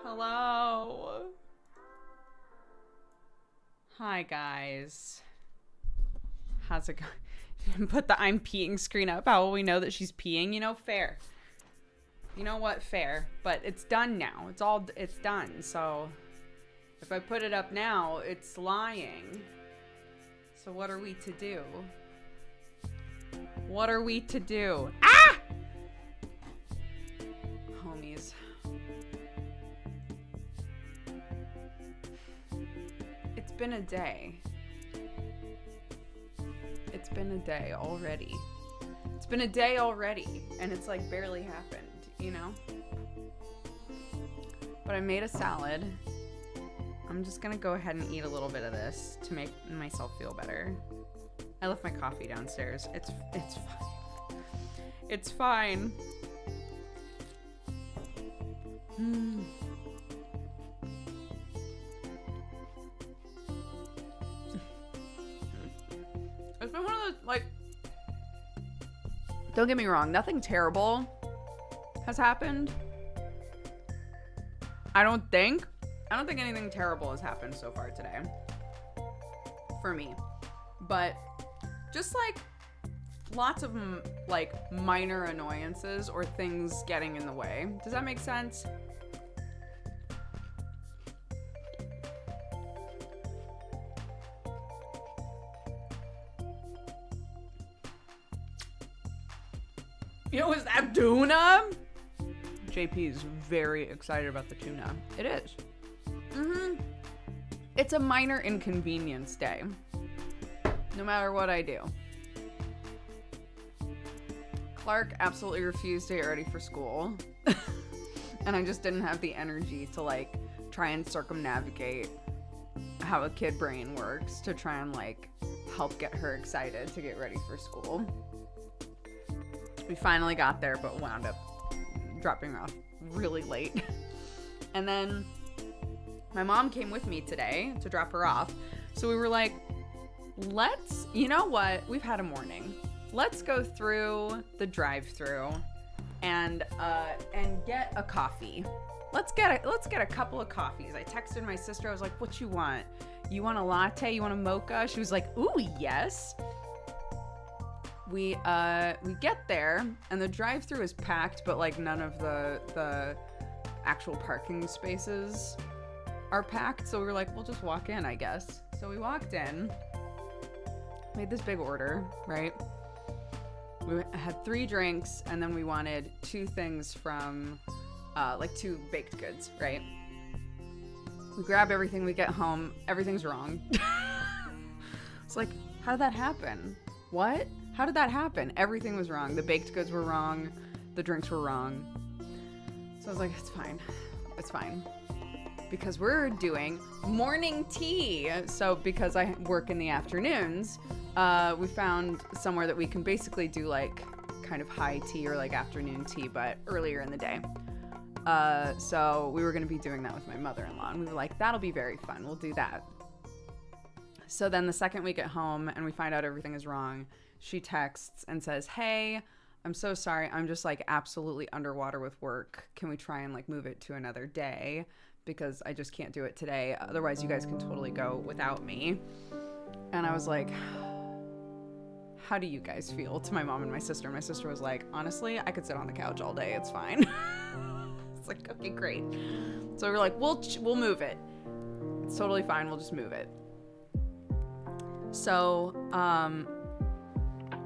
Hello. Hi, guys. How's it going? Put the I'm peeing screen up. How will we know that she's peeing? You know, fair. You know what? Fair. But it's done now. It's done. So if I put it up now, it's lying. So what are we to do? What are we to do? Ah! Homies. It's been a day. It's been a day already. It's been a day already, and it's like barely happened, you know? But I made a salad. I'm just gonna go ahead and eat a little bit of this to make myself feel better. I left my coffee downstairs. It's fine. It's fine. It's been one of those, like, don't get me wrong, nothing terrible has happened. I don't think anything terrible has happened so far today for me, but just like lots of like minor annoyances or things getting in the way. Does that make sense? You know, is that tuna? JP is very excited about the tuna. It is. It's a minor inconvenience day. No matter what I do. Clark absolutely refused to get ready for school. And I just didn't have the energy to like try and circumnavigate how a kid brain works to try and like help get her excited to get ready for school. We finally got there, but wound up dropping her off really late. And then my mom came with me today to drop her off. So we were like, you know what? We've had a morning. Let's go through the drive-thru and get a coffee. Let's get a couple of coffees. I texted my sister. I was like, what you want? You want a latte? You want a mocha? She was like, ooh, yes. We get there and the drive-thru is packed, but like none of the actual parking spaces are packed. So we were like, we'll just walk in, I guess. So we walked in, made this big order, right? We had 3 drinks and then we wanted 2 things from like 2 baked goods, right? We grab everything, we get home, everything's wrong. It's like, how did that happen? What? How did that happen? Everything was wrong. The baked goods were wrong. The drinks were wrong. So I was like, it's fine. It's fine. Because we're doing morning tea. So because I work in the afternoons, we found somewhere that we can basically do like kind of high tea or like afternoon tea, but earlier in the day. So we were going to be doing that with my mother-in-law. And we were like, that'll be very fun. We'll do that. So then the second we get home and we find out everything is wrong, she texts and says, hey, I'm so sorry. I'm just like absolutely underwater with work. Can we try and like move it to another day? Because I just can't do it today. Otherwise, you guys can totally go without me. And I was like, how do you guys feel? To my mom and my sister. My sister was like, honestly, I could sit on the couch all day. It's fine. It's like, okay, great. So we were like, we'll move it. It's totally fine. We'll just move it. So,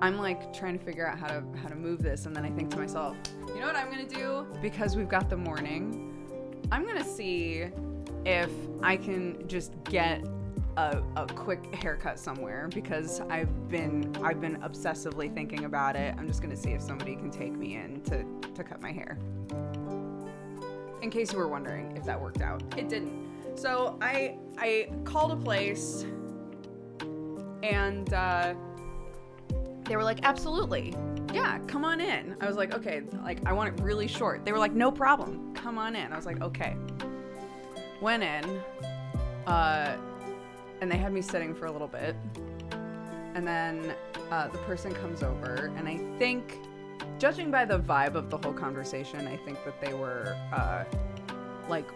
I'm like trying to figure out how to move this, and then I think to myself, you know what I'm gonna do? Because we've got the morning, I'm gonna see if I can just get a quick haircut somewhere, because I've been obsessively thinking about it. I'm just gonna see if somebody can take me in to cut my hair. In case you were wondering if that worked out. It didn't. So I called a place and they were like, absolutely. Yeah, come on in. I was like, okay, like I want it really short. They were like, no problem. Come on in. I was like, okay. Went in, and they had me sitting for a little bit. And then the person comes over, and I think, judging by the vibe of the whole conversation, I think that they were like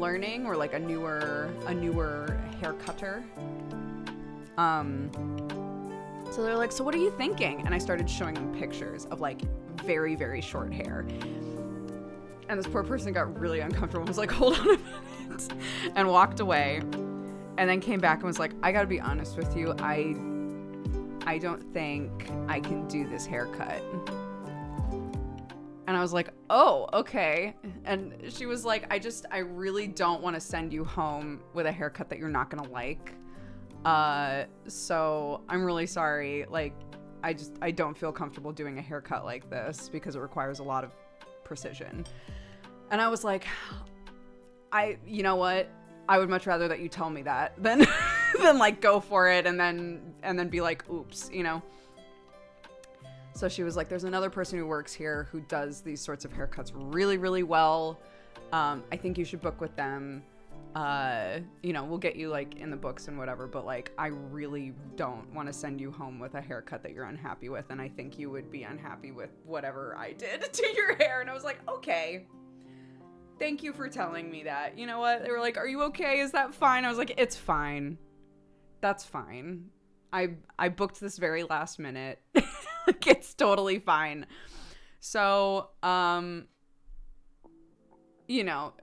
learning, or like a newer hair cutter. So they're like, so what are you thinking? And I started showing them pictures of like very, very short hair. And this poor person got really uncomfortable and was like, hold on a minute, and walked away. And then came back and was like, I gotta be honest with you, I don't think I can do this haircut. And I was like, oh, okay. And she was like, I really don't want to send you home with a haircut that you're not gonna like. So I'm really sorry. Like, I don't feel comfortable doing a haircut like this because it requires a lot of precision. And I was like, you know what? I would much rather that you tell me that than than like go for it and then be like, oops, you know? So she was like, there's another person who works here who does these sorts of haircuts really, really well. I think you should book with them. You know, we'll get you like in the books and whatever, but like, I really don't want to send you home with a haircut that you're unhappy with. And I think you would be unhappy with whatever I did to your hair. And I was like, okay. Thank you for telling me that. You know what? They were like, are you okay? Is that fine? I was like, it's fine. That's fine. I booked this very last minute. Like, it's totally fine. So, you know,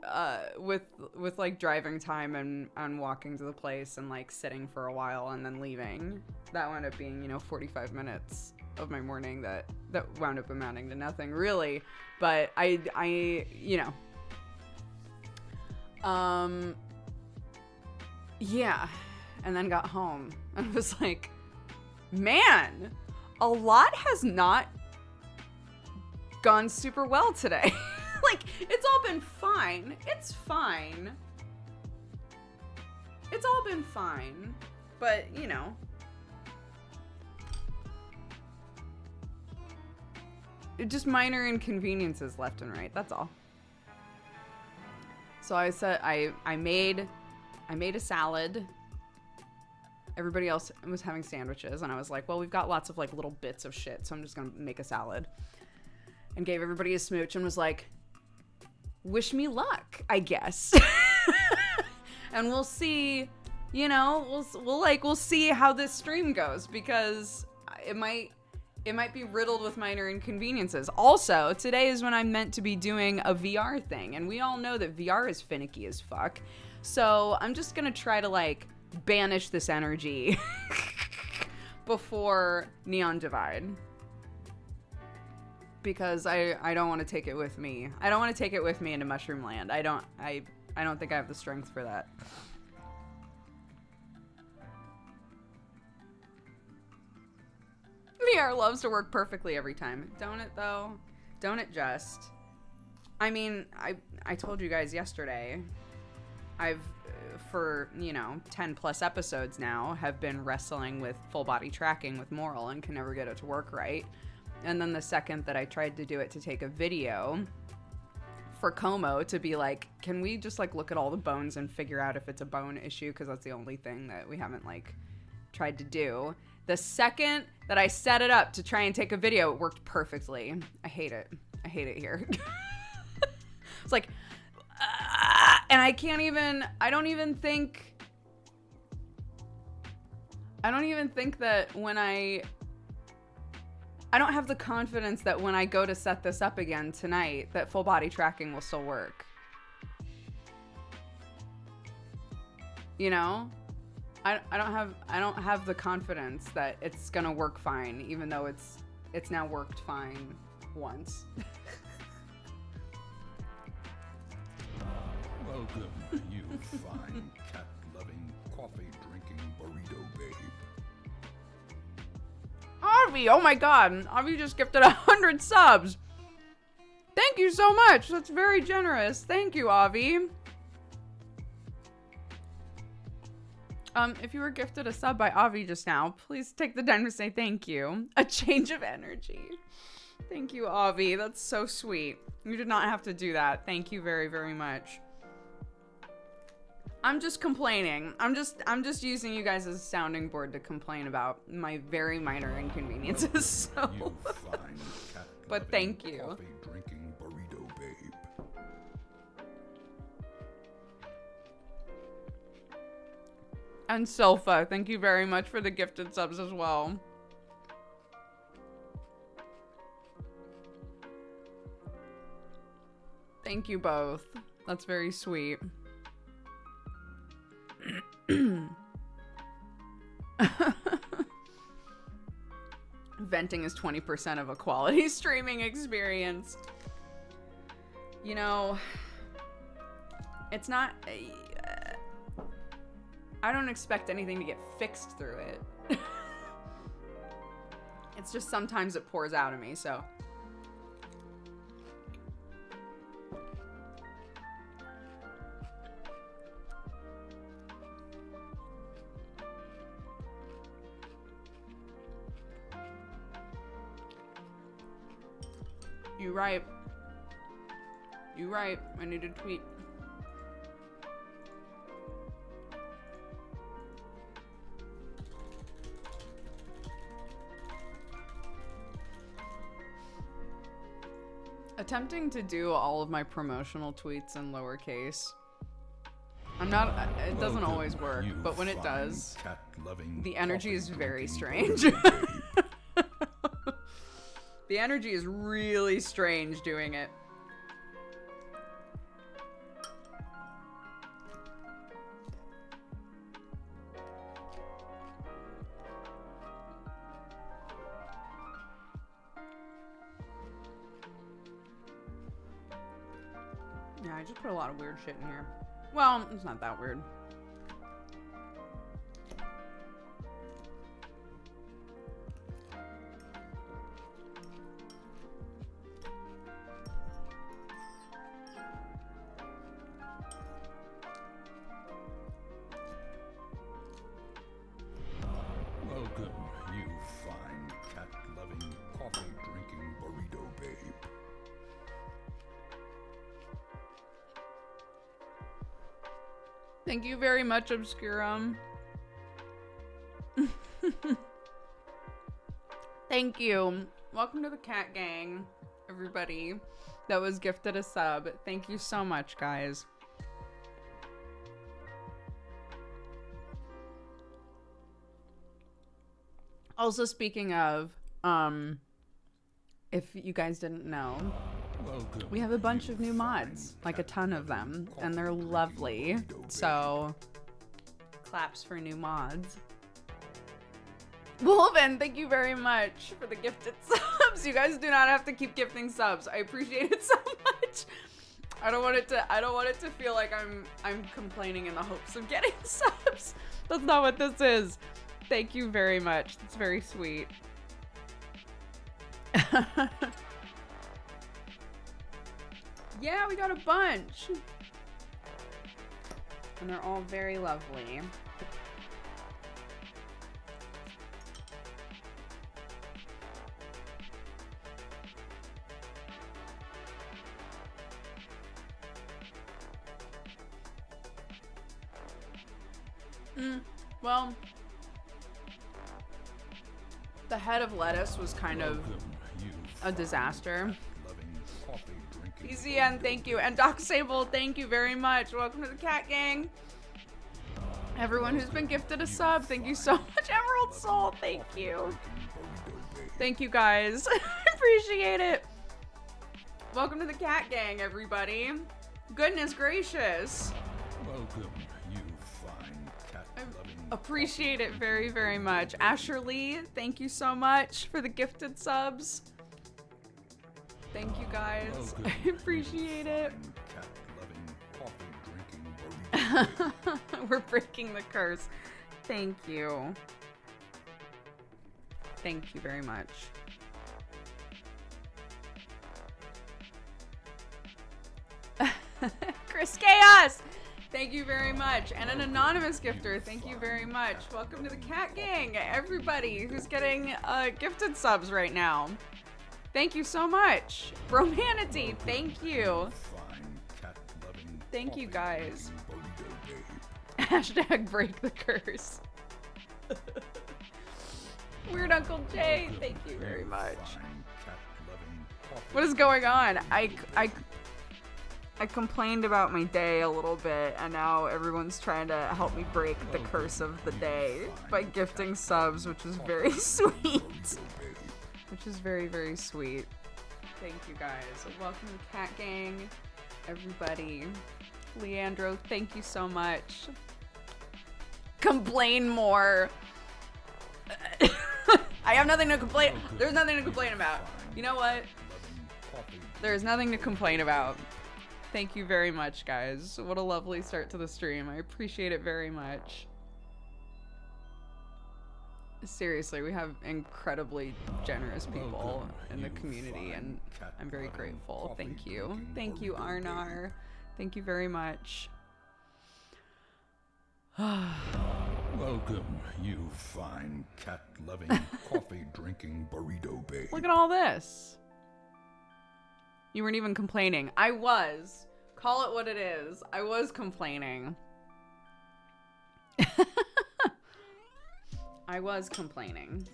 with like driving time and walking to the place and like sitting for a while and then leaving, that wound up being, you know, 45 minutes of my morning that wound up amounting to nothing really. But I you know, yeah, and then got home and was like, man, a lot has not gone super well today. Like, it's all been fine. It's fine. It's all been fine. But, you know. Just minor inconveniences left and right. That's all. So I said, I made a salad. Everybody else was having sandwiches. And I was like, well, we've got lots of like little bits of shit. So I'm just going to make a salad. And gave everybody a smooch and was like, wish me luck, I guess. And we'll see, you know, we'll see how this stream goes, because it might be riddled with minor inconveniences. Also, today is when I'm meant to be doing a VR thing, and we all know that VR is finicky as fuck. So I'm just gonna try to like banish this energy before Neon Divide. Because I don't want to take it with me. I don't want to take it with me into Mushroom Land. I don't think I have the strength for that. VR loves to work perfectly every time. Don't it though? Don't it just? I mean, I told you guys yesterday, I've, for, you know, 10 plus episodes now, have been wrestling with full body tracking with Moral and can never get it to work right. And then the second that I tried to do it to take a video for Como to be like, can we just like look at all the bones and figure out if it's a bone issue? Because that's the only thing that we haven't like tried to do. The second that I set it up to try and take a video, it worked perfectly. I hate it. I hate it here. It's like, and I don't even think that when I don't have the confidence that when I go to set this up again tonight, that full body tracking will still work. You know? I don't have the confidence that it's gonna work fine, even though it's now worked fine once. Welcome, you fine cat-loving, coffee-drinking burrito babe. Avi, oh my god, Avi just gifted 100 subs. Thank you so much. That's very generous. Thank you, Avi. If you were gifted a sub by Avi just now, please take the time to say thank you. A change of energy. Thank you, Avi. That's so sweet. You did not have to do that. Thank you very, very much. I'm just complaining. I'm just using you guys as a sounding board to complain about my very minor inconveniences. So. You fine cat But thank you. Coffee-drinking burrito babe. And Silpha, thank you very much for the gifted subs as well. Thank you both. That's very sweet. Venting is 20% of a quality streaming experience. You know, it's not... I don't expect anything to get fixed through it. It's just sometimes it pours out of me, so... You right. You right. I need to tweet. Attempting to do all of my promotional tweets in lowercase. I'm not, it doesn't always work, but when it does, the energy is very strange. The energy is really strange doing it. Yeah, I just put a lot of weird shit in here. Well, it's not that weird. Welcome, you fine cat-loving, coffee-drinking burrito babe. Thank you very much, Obscurum. Thank you. Welcome to the Cat Gang, everybody that was gifted a sub. Thank you so much, guys. Also, speaking of, if you guys didn't know, we have a bunch of new mods, like a ton of them, and they're lovely. So, claps for new mods. Wolven, thank you very much for the gifted subs. You guys do not have to keep gifting subs. I appreciate it so much. I don't want it to feel like I'm complaining in the hopes of getting subs. That's not what this is. Thank you very much. That's very sweet. Yeah, we got a bunch. And they're all very lovely. Well, the head of lettuce was kind of a disaster. EZN, thank you. And Doc Sable, thank you very much. Welcome to the Cat Gang. Everyone who's been gifted a sub, thank you so much. Emerald Soul, thank you. Thank you, guys. I appreciate it. Welcome to the Cat Gang, everybody. Goodness gracious. Welcome, you fine cat-loving. Appreciate it very, very much. Asher Lee, thank you so much for the gifted subs. Thank you, guys. I appreciate it. We're breaking the curse. Thank you. Thank you very much. Chris Chaos! Thank you very much. And an anonymous gifter, thank you very much. Welcome to the Cat Gang, everybody who's getting gifted subs right now. Thank you so much. Romanity, thank you. Thank you, guys. Hashtag break the curse. Weird Uncle Jay, thank you very much. What is going on? I complained about my day a little bit, and now everyone's trying to help me break the curse of the day by gifting subs, which is very sweet. Which is very, very sweet. Thank you guys. Welcome to Cat Gang, everybody. Leandro, thank you so much. Complain more. I have nothing to complain. There's nothing to complain about. You know what? There's nothing to complain about. Thank you very much, guys. What a lovely start to the stream. I appreciate it very much. Seriously, we have incredibly generous people in the community, and I'm very grateful. Thank you. Thank you, Arnar. Thank you very much. Welcome, you fine cat-loving, coffee-drinking burrito babe. Look at all this. You weren't even complaining. I was. Call it what it is. I was complaining. I was complaining.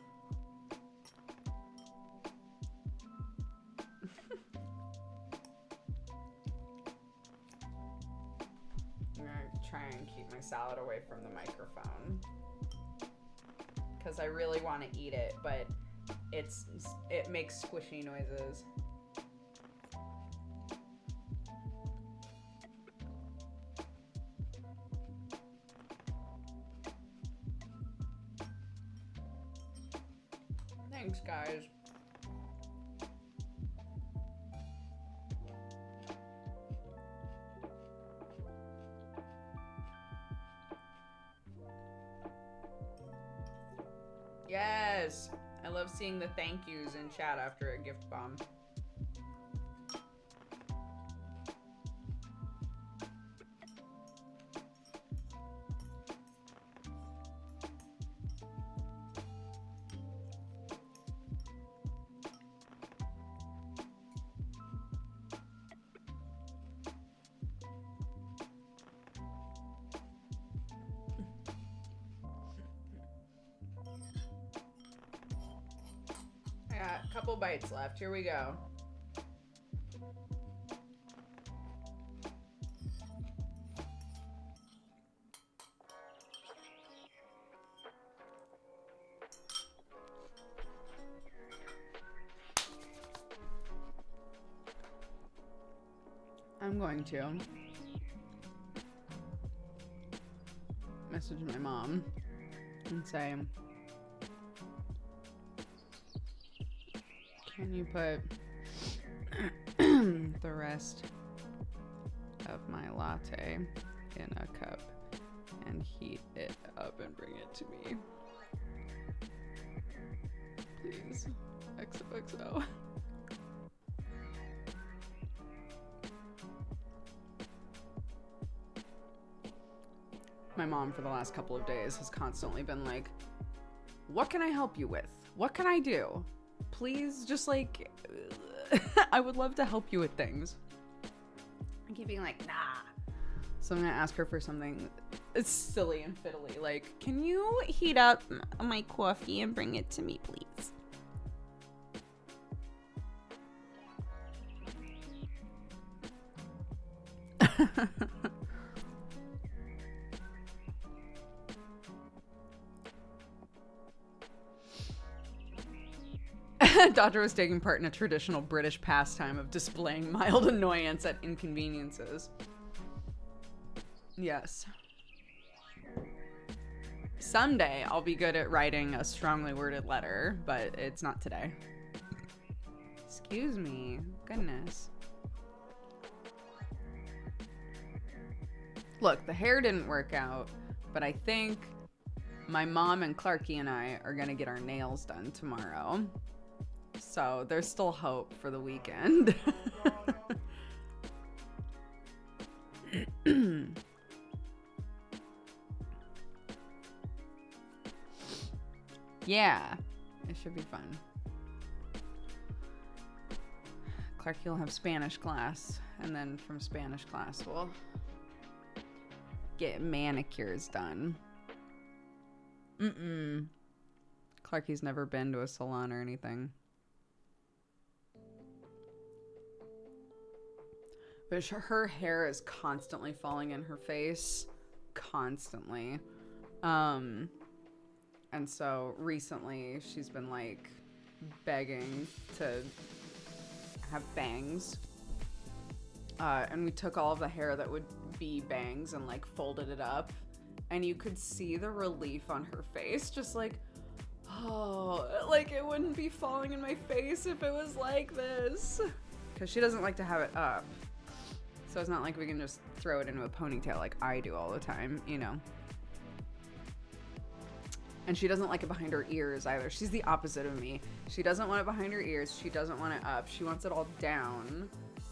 I'm gonna try and keep my salad away from the microphone, because I really want to eat it, but it makes squishy noises. Thanks, guys. Yes! I love seeing the thank yous in chat after a gift bomb. Couple bites left. Here we go. I'm going to message my mom and say, can you put the rest of my latte in a cup and heat it up and bring it to me? Please. XOXO. My mom for the last couple of days has constantly been like, what can I help you with? What can I do? Please, just like, I would love to help you with things. I keep being like, nah. So I'm gonna ask her for something silly and fiddly, like, can you heat up my coffee and bring it to me, please? Dodger was taking part in a traditional British pastime of displaying mild annoyance at inconveniences. Yes. Someday I'll be good at writing a strongly worded letter, but it's not today. Excuse me. Goodness. Look, the hair didn't work out, but I think my mom and Clarky and I are gonna get our nails done tomorrow. So there's still hope for the weekend. Yeah, it should be fun. Clarky will have Spanish class, and then from Spanish class we'll get manicures done. Clarky's never been to a salon or anything. But her hair is constantly falling in her face. Constantly. And so recently she's been like begging to have bangs. And we took all of the hair that would be bangs and like folded it up. And you could see the relief on her face. Just like, oh, like it wouldn't be falling in my face if it was like this. Because she doesn't like to have it up. So it's not like we can just throw it into a ponytail like I do all the time, you know. And she doesn't like it behind her ears either. She's the opposite of me. She doesn't want it behind her ears. She doesn't want it up. She wants it all down,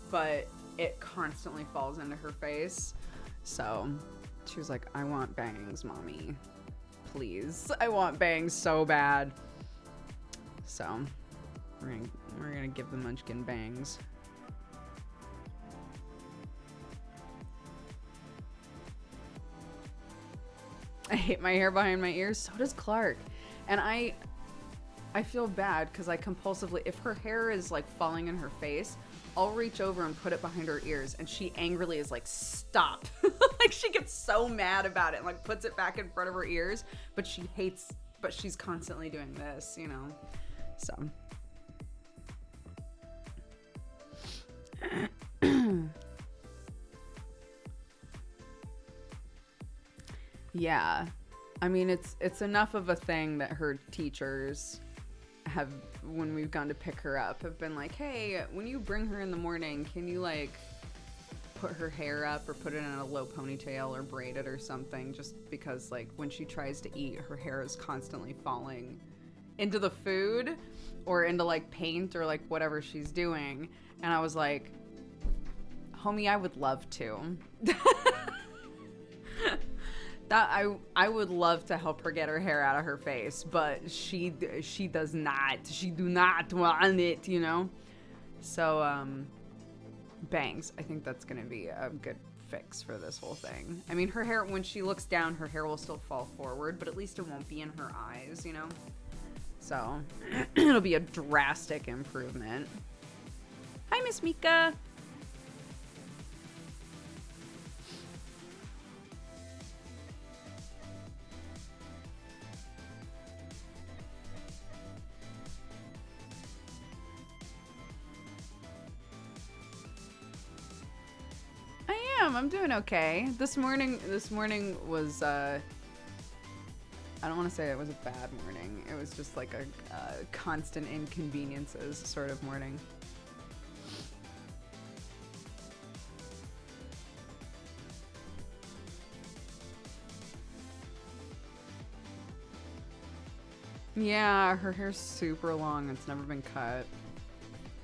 but it constantly falls into her face. So she was like, I want bangs, mommy. Please. I want bangs so bad. So we're gonna give the munchkin bangs. I hate my hair behind my ears. So does Clark. And I feel bad because I compulsively, if her hair is like falling in her face, I'll reach over and put it behind her ears, and she angrily is like, stop. Like she gets so mad about it and like puts it back in front of her ears, but she's constantly doing this, you know? So. Yeah. I mean, it's enough of a thing that her teachers have, when we've gone to pick her up, have been like, hey, when you bring her in the morning, can you like put her hair up or put it in a low ponytail or braid it or something, just because like when she tries to eat, her hair is constantly falling into the food or into like paint or like whatever she's doing. And I was like, homie, I would love to. That I would love to help her get her hair out of her face, but she does not. She do not want it, you know? So, bangs. I think that's going to be a good fix for this whole thing. I mean, her hair, when she looks down, her hair will still fall forward, but at least it won't be in her eyes, you know? So, it'll be a drastic improvement. Hi, Miss Mika. I'm doing okay. This morning was, I don't want to say it was a bad morning. It was just like a constant inconveniences sort of morning. Yeah, her hair's super long. It's never been cut.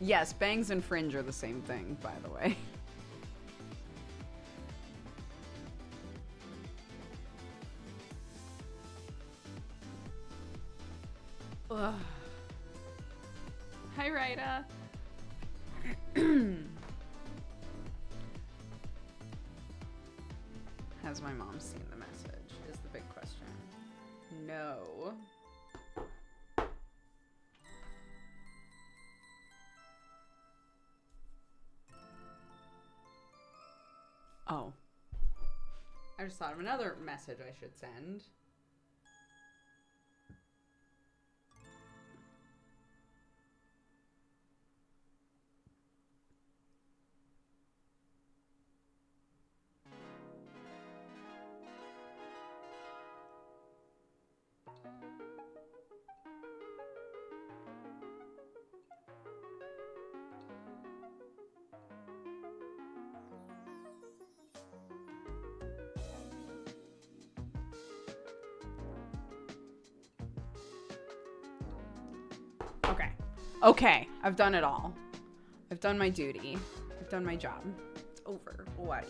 Yes, bangs and fringe are the same thing, by the way. Ugh. Hi, Rita. Has my mom seen the message? Is the big question. No. Oh. I just thought of another message I should send. Okay, I've done it all. I've done my duty. I've done my job. It's over. Why?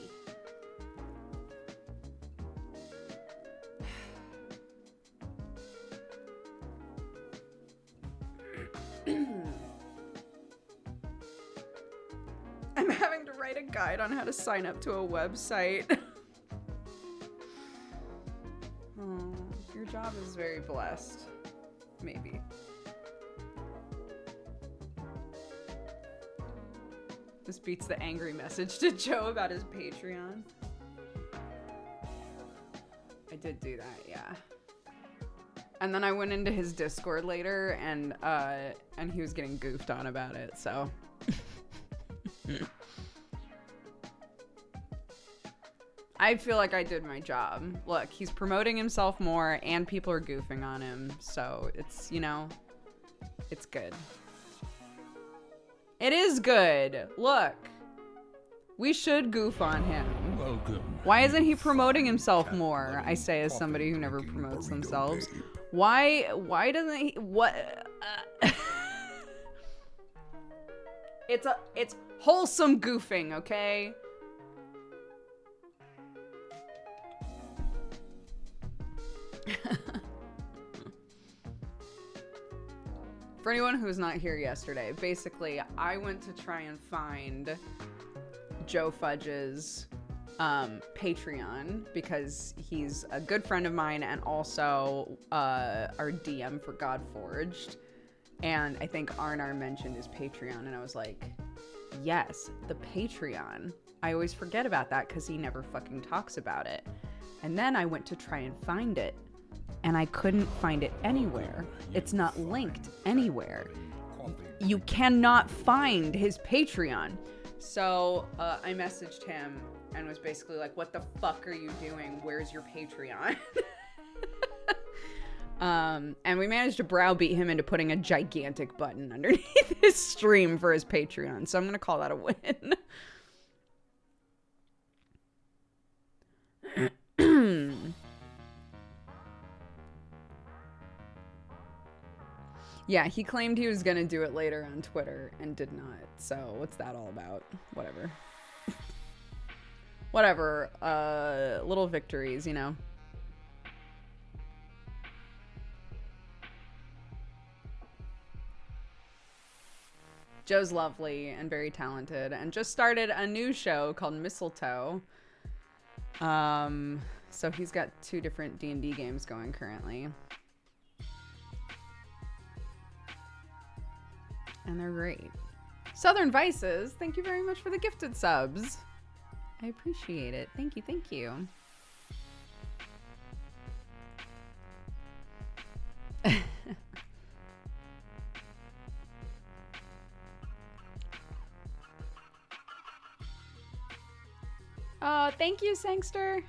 I'm having to write a guide on how to sign up to a website. Oh, your job is very blessed. Maybe. This beats the angry message to Joe about his Patreon. I did do that, yeah. And then I went into his Discord later, and he was getting goofed on about it, so. I feel like I did my job. Look, he's promoting himself more, and people are goofing on him, so it's, you know, it's good. It is good. Look, we should goof on him. Welcome. Why isn't he promoting himself more? I say as somebody who never promotes themselves. Why doesn't he? What? It's wholesome goofing, okay? For anyone who's not here yesterday, basically, I went to try and find Joe Fudge's Patreon because he's a good friend of mine and also our DM for Godforged. And I think Arnar mentioned his Patreon, and I was like, yes, the Patreon. I always forget about that because he never fucking talks about it. And then I went to try and find it, and I couldn't find it anywhere. It's not linked anywhere. You cannot find his Patreon. So I messaged him and was basically like, what the fuck are you doing? Where's your Patreon? And we managed to browbeat him into putting a gigantic button underneath his stream for his Patreon. So I'm going to call that a win. Yeah, he claimed he was gonna do it later on Twitter and did not. So what's that all about? Whatever. Whatever. Little victories, you know. Joe's lovely and very talented and just started a new show called Mistletoe. So he's got 2 different D&D games going currently. And they're great. Southern Vices, thank you very much for the gifted subs. I appreciate it. Thank you, thank you. Oh, thank you, Sangster.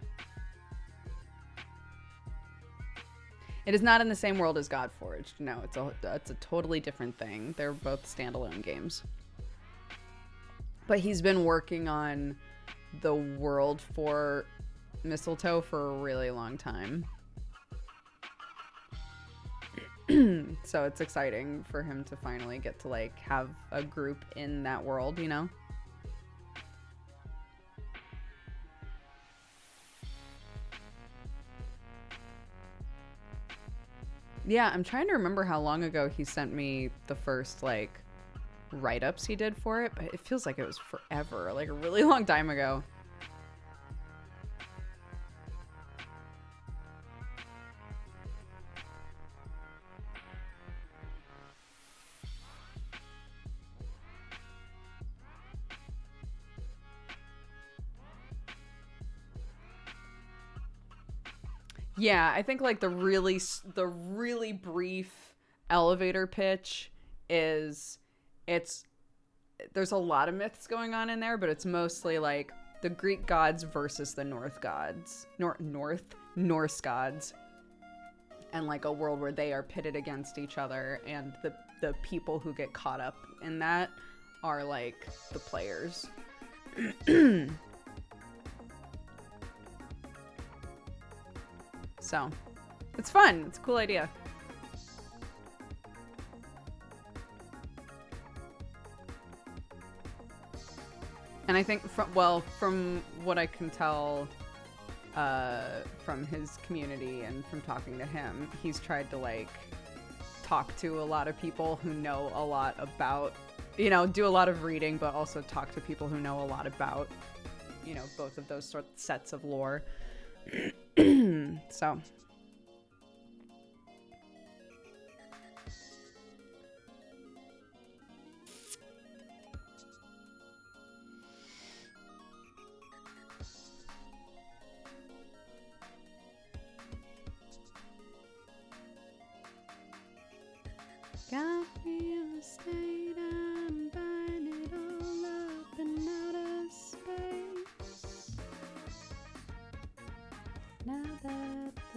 It is not in the same world as Godforged. No, it's a totally different thing. They're both standalone games. But he's been working on the world for Mistletoe for a really long time. So it's exciting for him to finally get to like have a group in that world, you know? Yeah, I'm trying to remember how long ago he sent me the first, like, write-ups he did for it, but it feels like it was forever, like a really long time ago. Yeah, I think like the really brief elevator pitch is there's a lot of myths going on in there, but it's mostly like the Greek gods versus the Norse gods, and like a world where they are pitted against each other, and the people who get caught up in that are like the players. So, it's fun. It's a cool idea. And I think from what I can tell from his community and from talking to him, he's tried to like talk to a lot of people who know a lot about, you know, do a lot of reading, but also talk to people who know a lot about, you know, both of those sets of lore. So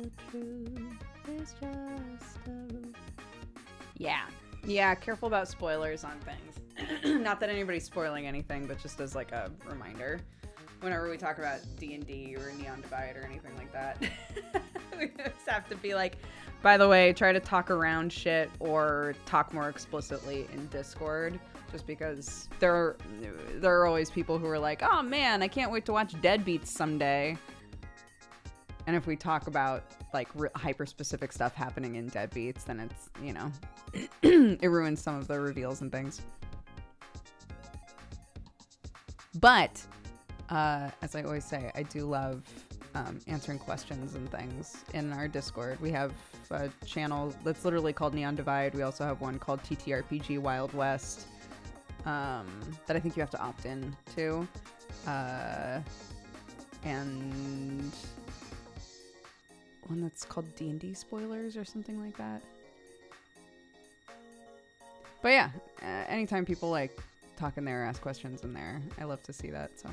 The truth is just a roof. Yeah, careful about spoilers on things. Not that anybody's spoiling anything, but just as like a reminder. Whenever we talk about D&D or Neon Divide or anything like that, we just have to be like, by the way, try to talk around shit or talk more explicitly in Discord, just because there are always people who are like, oh man, I can't wait to watch Deadbeats someday. And if we talk about like hyper specific stuff happening in Deadbeats, then it's, you know, it ruins some of the reveals and things. But as I always say, I do love answering questions and things in our Discord. We have a channel that's literally called Neon Divide. We also have one called TTRPG Wild West that I think you have to opt in to. And one that's called D&D Spoilers or something like that. But yeah, anytime people like talk in there, ask questions in there, I love to see that, so.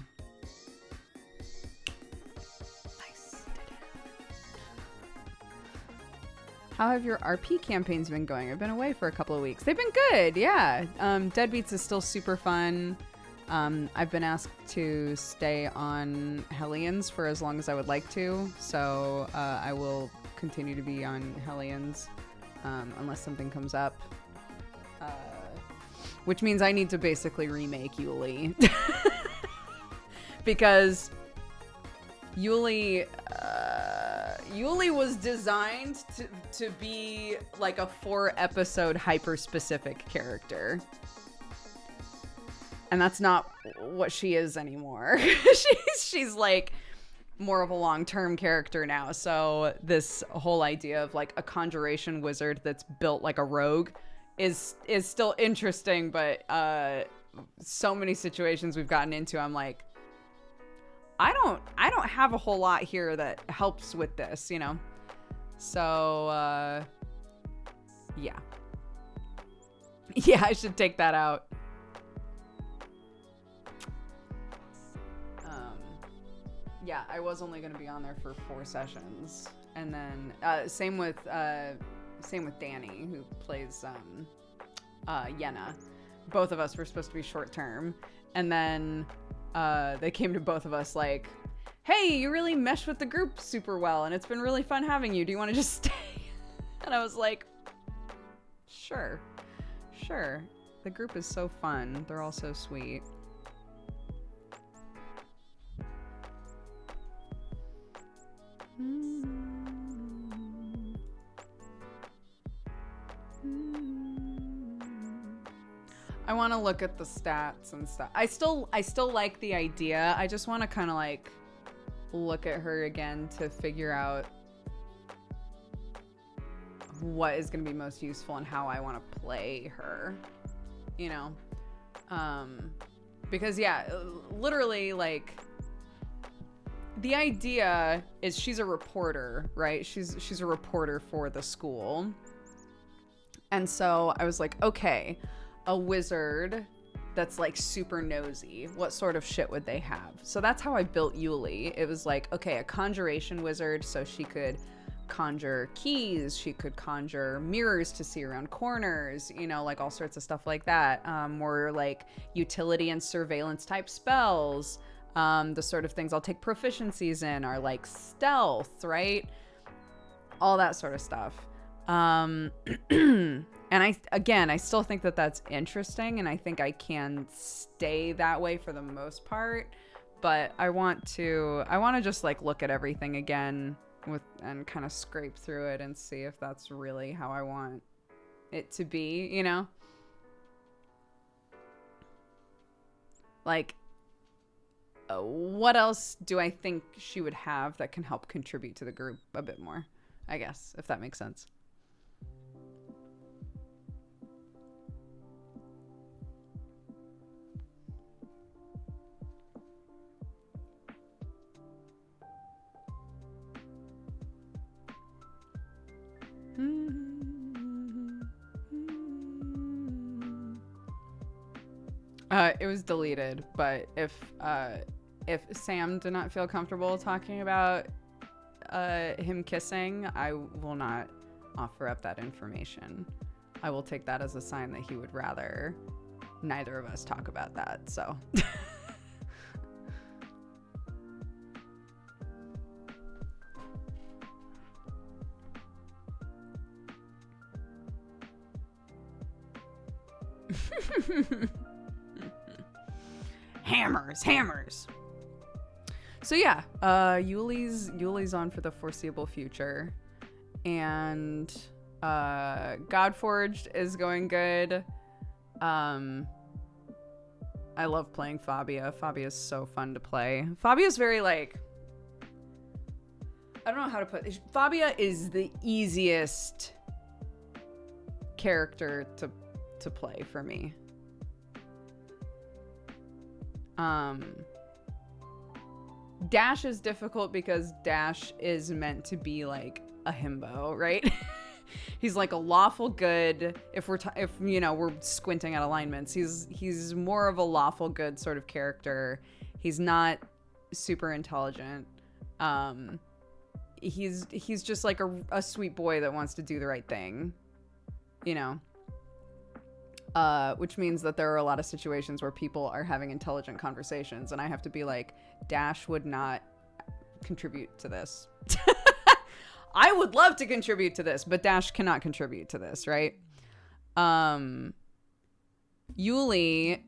How have your RP campaigns been going? I've been away for a couple of weeks. They've been good, yeah. Deadbeats is still super fun. I've been asked to stay on Hellions for as long as I would like to, so I will continue to be on Hellions unless something comes up. Which means I need to basically remake Yuli. Because Yuli was designed to be like a 4-episode hyper-specific character. And that's not what she is anymore. she's like more of a long-term character now. So this whole idea of like a conjuration wizard that's built like a rogue is still interesting, but so many situations we've gotten into, I'm like, I don't have a whole lot here that helps with this, you know? So, yeah. Yeah, I should take that out. Yeah, I was only going to be on there for 4 sessions. And then, same with Danny, who plays, Yenna. Both of us were supposed to be short term. And then, they came to both of us like, hey, you really mesh with the group super well, and it's been really fun having you. Do you want to just stay? And I was like, sure. The group is so fun. They're all so sweet. I want to look at the stats and stuff. I still like the idea. I just want to kind of like look at her again to figure out what is going to be most useful and how I want to play her, you know? Because yeah, literally like the idea is she's a reporter, right? She's a reporter for the school. And so I was like, okay, a wizard that's like super nosy, what sort of shit would they have? So that's how I built Yuli. It was like, okay, a conjuration wizard, so she could conjure keys, she could conjure mirrors to see around corners, you know, like all sorts of stuff like that. More like utility and surveillance type spells. The sort of things I'll take proficiencies in are like stealth, right? All that sort of stuff. And I still think that that's interesting, and I think I can stay that way for the most part, but I want to just like look at everything again and kind of scrape through it and see if that's really how I want it to be, you know? Like, what else do I think she would have that can help contribute to the group a bit more, I guess, if that makes sense. It was deleted, but if Sam did not feel comfortable talking about him kissing, I will not offer up that information. I will take that as a sign that he would rather neither of us talk about that. So hammers. So yeah, Yuli's on for the foreseeable future, and Godforged is going good. I love playing Fabia. Fabia is so fun to play. Fabia's very like, I don't know how to put it. Fabia is the easiest character to play for me. Dash is difficult because Dash is meant to be like a himbo, right? He's like a lawful good. If we're squinting at alignments, he's more of a lawful good sort of character. He's not super intelligent. He's just like a sweet boy that wants to do the right thing, you know. Which means that there are a lot of situations where people are having intelligent conversations, and I have to be like, Dash would not contribute to this. I would love to contribute to this, but Dash cannot contribute to this, right? Yuli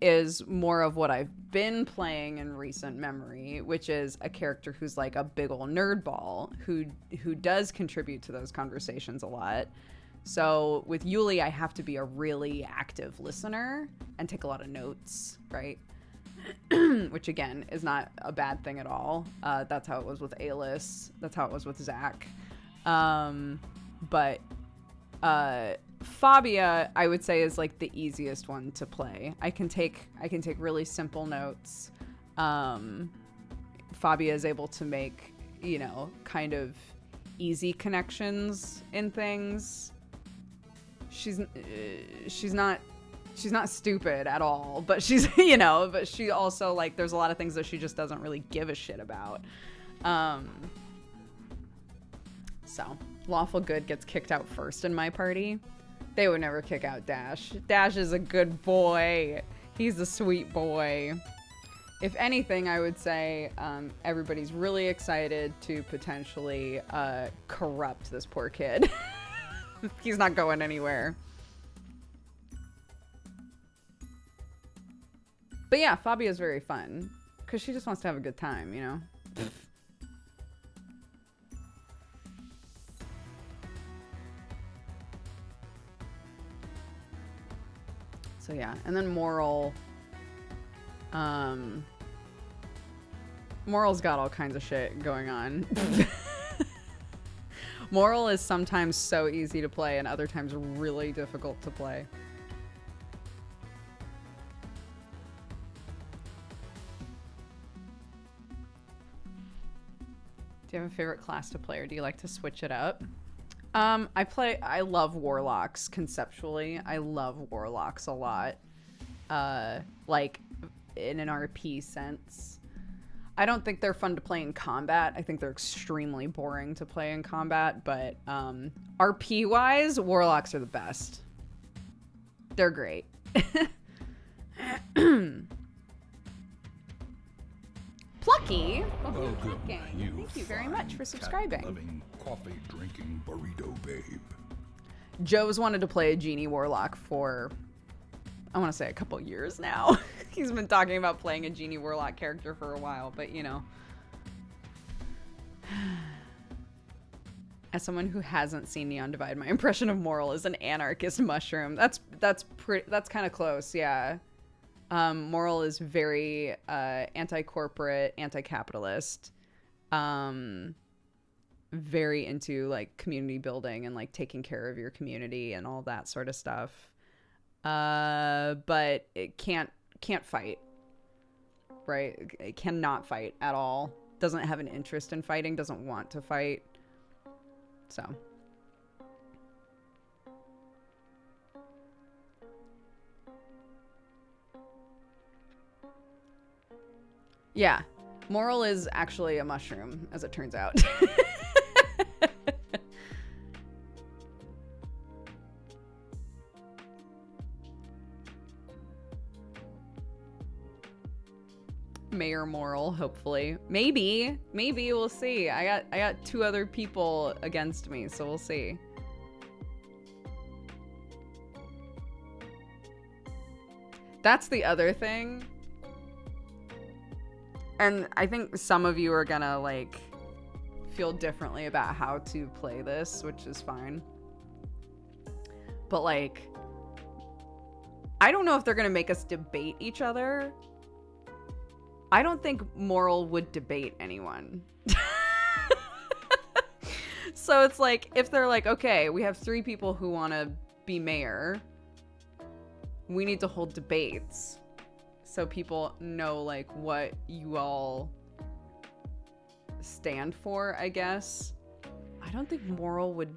is more of what I've been playing in recent memory, which is a character who's like a big ol' nerdball who does contribute to those conversations a lot. So with Yuli, I have to be a really active listener and take a lot of notes, right? Which again is not a bad thing at all. That's how it was with Alis. That's how it was with Zach. But Fabia, I would say, is like the easiest one to play. I can take really simple notes. Fabia is able to make, kind of easy connections in things. She's not stupid at all, but she's, but she also, like, there's a lot of things that she just doesn't really give a shit about. So lawful good gets kicked out first in my party. They would never kick out Dash. Dash is a good boy. He's a sweet boy. If anything, I would say everybody's really excited to potentially corrupt this poor kid. He's not going anywhere. But yeah, Fabia is very fun because she just wants to have a good time, So yeah, and then Moral. Moral's got all kinds of shit going on. Moral is sometimes so easy to play and other times really difficult to play. Do you have a favorite class to play, or do you like to switch it up? I love Warlocks conceptually. I love Warlocks a lot. Like in an RP sense. I don't think they're fun to play in combat. I think they're extremely boring to play in combat, but RP wise, Warlocks are the best. They're great. Plucky. Welcome, you Thank you very much for subscribing. Loving, coffee drinking burrito babe. Joe's wanted to play a Genie Warlock for, I want to say, a couple years now. He's been talking about playing a Genie Warlock character for a while, but as someone who hasn't seen Neon Divide, my impression of Moral is an anarchist mushroom. That's kind of close, yeah. Moral is very anti-corporate, anti-capitalist, very into like community building and like taking care of your community and all that sort of stuff. But it can't fight, right? It cannot fight at all. Doesn't have an interest in fighting, doesn't want to fight. So. Yeah, Moral is actually a mushroom, as it turns out. Mayor Moral, hopefully. Maybe we'll see. I got 2 other people against me, so we'll see. That's the other thing. And I think some of you are gonna like feel differently about how to play this, which is fine. But like, I don't know if they're gonna make us debate each other. I don't think Moral would debate anyone. So it's like, if they're like, okay, we have 3 people who want to be mayor, we need to hold debates so people know like what you all stand for, I guess. I don't think Moral would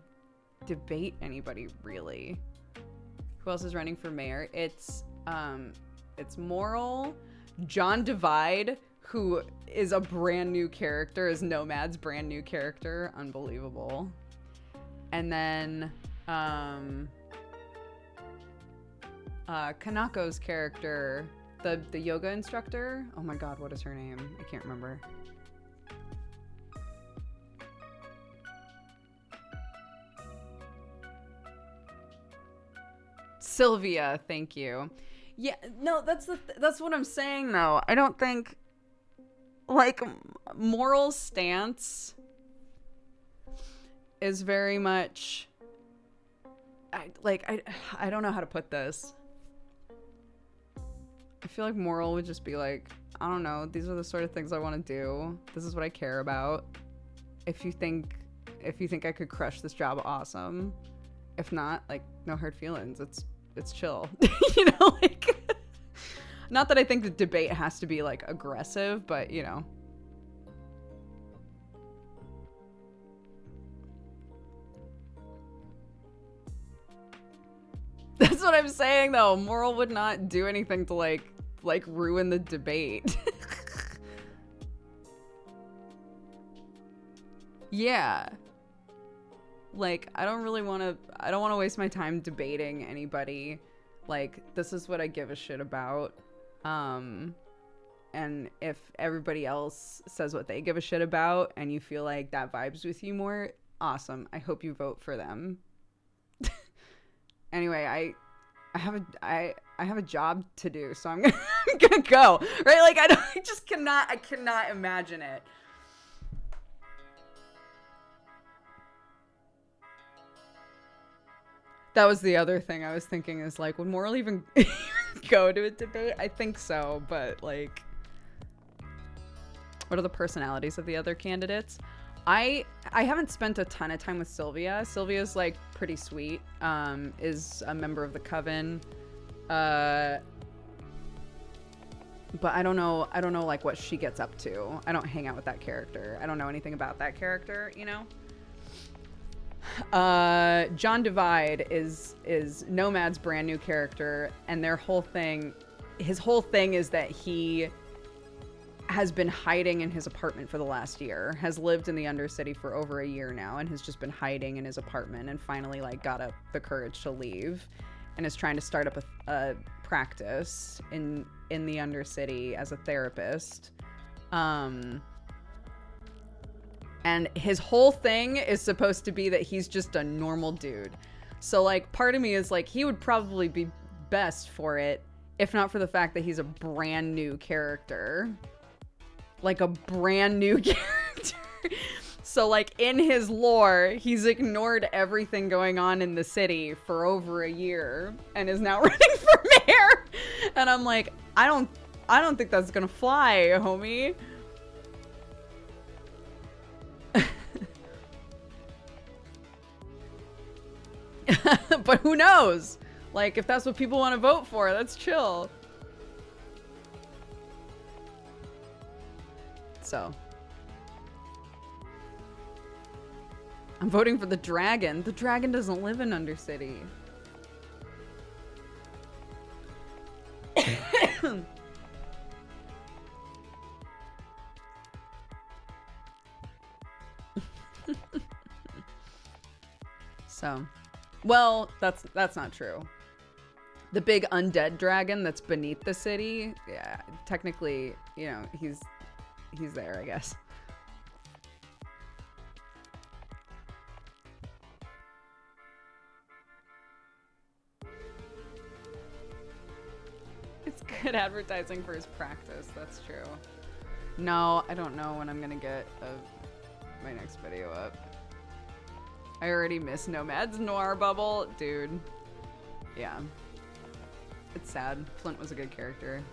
debate anybody, really. Who else is running for mayor? It's Moral, John Divide, who is a brand new character, is Nomad's brand new character. Unbelievable. And then Kanako's character, the yoga instructor. Oh my god, what is her name? I can't remember. Sylvia, thank you. Yeah, no, that's what I'm saying though. I don't think like Moral stance is very much I don't know how to put this. I feel like Moral would just be like, I don't know, these are the sort of things I want to do. This is what I care about. If you think I could crush this job, awesome. If not, like, no hurt feelings. It's chill. You know, like not that I think the debate has to be like aggressive, but you know. That's what I'm saying though. Moral would not do anything to like ruin the debate. Yeah. Like, I don't want to waste my time debating anybody. Like, this is what I give a shit about. And if everybody else says what they give a shit about and you feel like that vibes with you more, awesome. I hope you vote for them. Anyway, I have a job to do, so I'm gonna go. Right? Like, I cannot imagine it. That was the other thing I was thinking is like, would Moral even go to a debate? I think so, but like, what are the personalities of the other candidates? I haven't spent a ton of time with Sylvia. Sylvia's like pretty sweet. Is a member of the Coven. But I don't know like what she gets up to. I don't hang out with that character. I don't know anything about that character, you know? John Divide is Nomad's brand new character, and his whole thing is that he has been hiding in his apartment for the last year, has lived in the Undercity for over a year now, and has just been hiding in his apartment, and finally like got up the courage to leave, and is trying to start up a practice in the Undercity as a therapist. And his whole thing is supposed to be that he's just a normal dude. So, like, part of me is like, he would probably be best for it, if not for the fact that he's a brand new character. Like, a brand new character. So, like, in his lore, he's ignored everything going on in the city for over a year and is now running for mayor. And I'm like, I don't think that's gonna fly, homie. But who knows? Like, if that's what people want to vote for, that's chill. So. I'm voting for the dragon. The dragon doesn't live in Undercity. So. Well, that's not true. The big undead dragon that's beneath the city. Yeah, technically, you know, he's there, I guess. It's good advertising for his practice, that's true. No, I don't know when I'm gonna get my next video up. I already miss Nomad's Noir Bubble. Dude. Yeah. It's sad. Flint was a good character.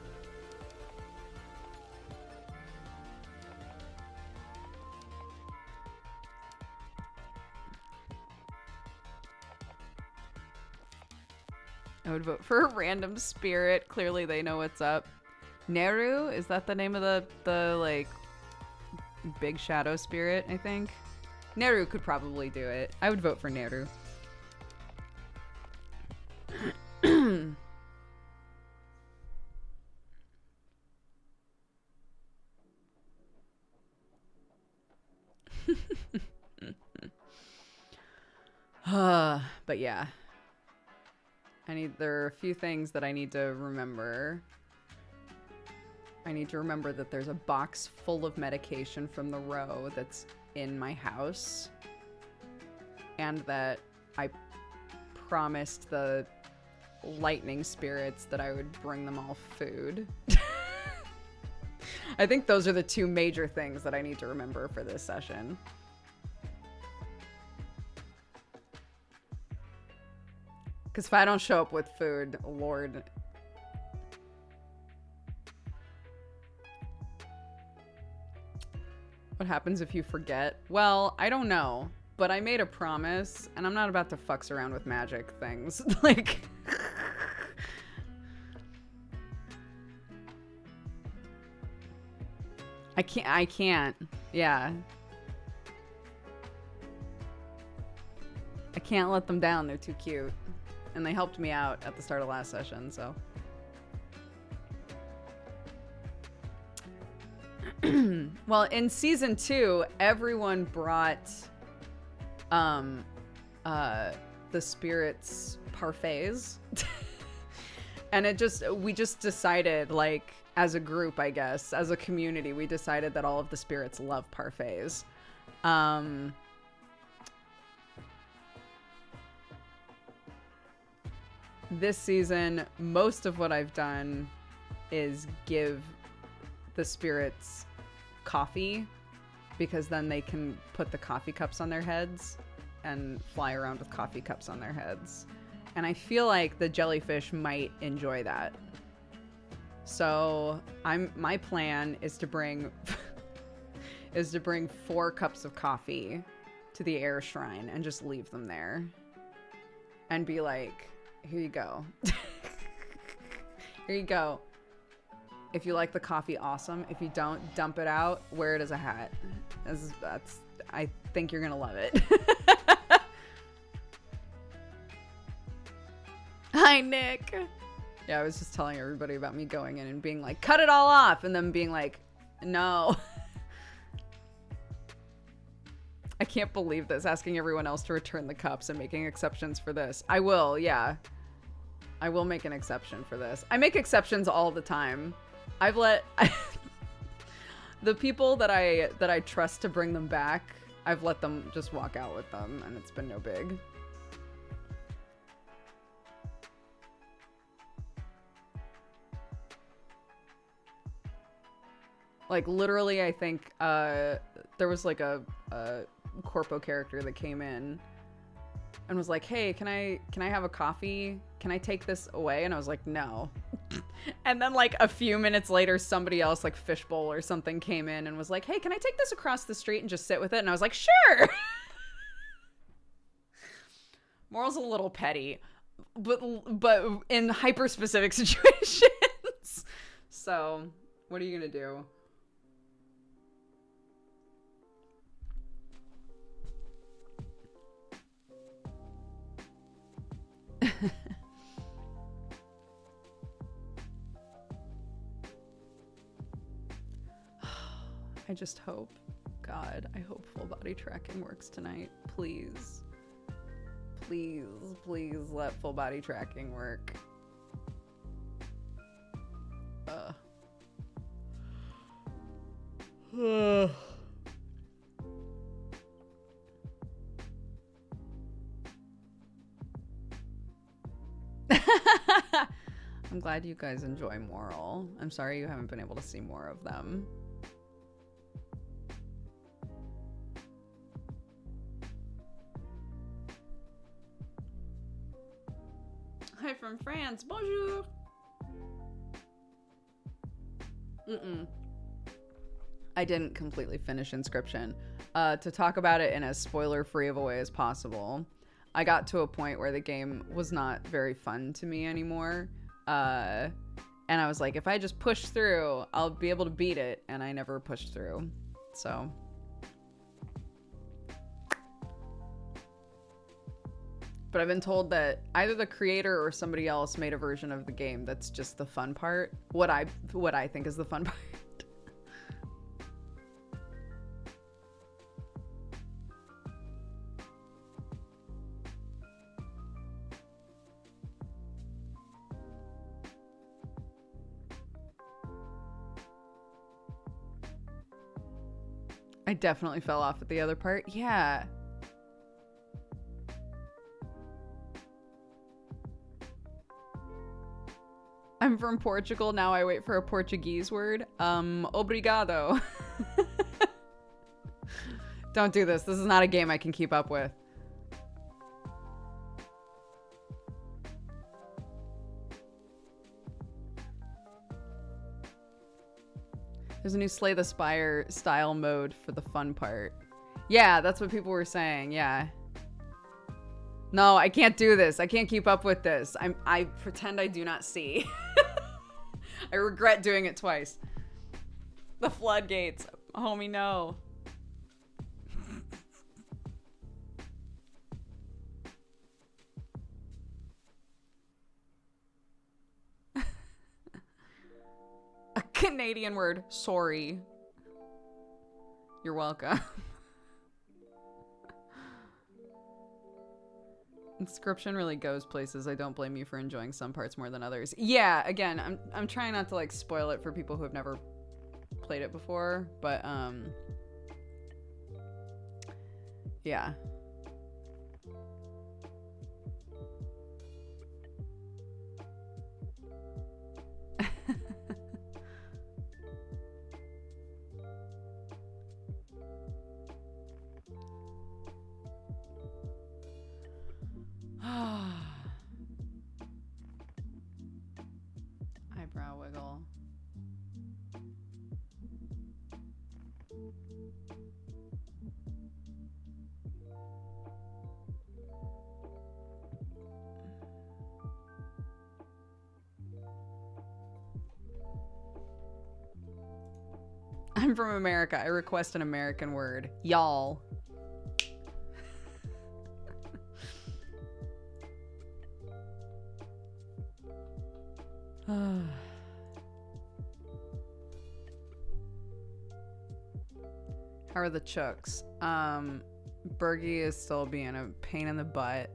I would vote for a random spirit. Clearly they know what's up. Neru? Is that the name of the like big shadow spirit, I think? Neru could probably do it. I would vote for Neru. But yeah. There are a few things that I need to remember. I need to remember that there's a box full of medication from the row that's in my house. And that I promised the lightning spirits that I would bring them all food. I think those are the two major things that I need to remember for this session. Because if I don't show up with food, Lord. What happens if you forget? Well, I don't know. But I made a promise, and I'm not about to fucks around with magic things. Like... I can't. Yeah. I can't let them down. They're too cute. And they helped me out at the start of last session, so. Well, in season 2, everyone brought the spirits parfaits. And we just decided, like, as a group, I guess, as a community, we decided that all of the spirits love parfaits. This season, most of what I've done is give the spirits coffee, because then they can put the coffee cups on their heads and fly around with coffee cups on their heads. And I feel like the jellyfish might enjoy that. So my plan is to bring 4 cups of coffee to the air shrine and just leave them there. And be like, here you go. Here you go. If you like the coffee, awesome. If you don't, dump it out, wear it as a hat. I think you're gonna love it. Hi, Nick. Yeah, I was just telling everybody about me going in and being like, cut it all off, and then being like, no. I can't believe this, asking everyone else to return the cups and making exceptions for this. I will, yeah. I will make an exception for this. I make exceptions all the time. I've let the people that I trust to bring them back, I've let them just walk out with them, and it's been no big. Like, literally, I think there was like a corpo character that came in and was like, hey, can I have a coffee? Can I take this away? And I was like, no. And then like a few minutes later, somebody else, like Fishbowl or something, came in and was like, hey, can I take this across the street and just sit with it? And I was like, sure. Moral's a little petty, but in hyper specific situations. So what are you gonna do? I just hope, God, I hope full body tracking works tonight. Please. Please, please let full body tracking work. I'm glad you guys enjoy Moral. I'm sorry you haven't been able to see more of them. Hi from France. Bonjour. I didn't completely finish Inscription. To talk about it in as spoiler-free of a way as possible, I got to a point where the game was not very fun to me anymore. And I was like, if I just push through, I'll be able to beat it. And I never pushed through. So. But I've been told that either the creator or somebody else made a version of the game that's just the fun part. What I think is the fun part. I definitely fell off at the other part. Yeah. I'm from Portugal. Now I wait for a Portuguese word. Obrigado. Don't do this. This is not a game I can keep up with. There's a new Slay the Spire style mode for the fun part. Yeah, that's what people were saying. Yeah. No, I can't do this. I can't keep up with this. I pretend I do not see. I regret doing it twice. The floodgates. Homie, no. A Canadian word. Sorry. You're welcome. Inscription really goes places. I don't blame you for enjoying some parts more than others. Yeah, again, I'm trying not to like spoil it for people who have never played it before, but yeah. Eyebrow wiggle. I'm from America. I request an American word. Y'all. How are the chooks? Bergie is still being a pain in the butt.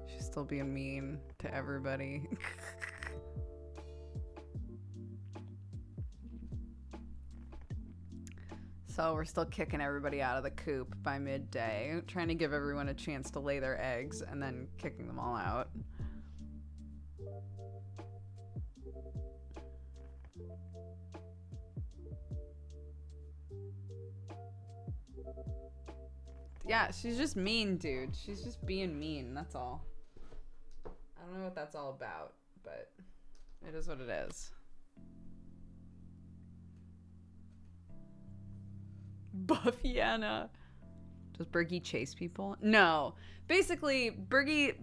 She's still being mean to everybody. So we're still kicking everybody out of the coop by midday, trying to give everyone a chance to lay their eggs and then kicking them all out. Yeah, she's just mean, dude. She's just being mean, that's all. I don't know what that's all about, but it is what it is. Buffyana. Does Bergie chase people? No. Basically, Bergie,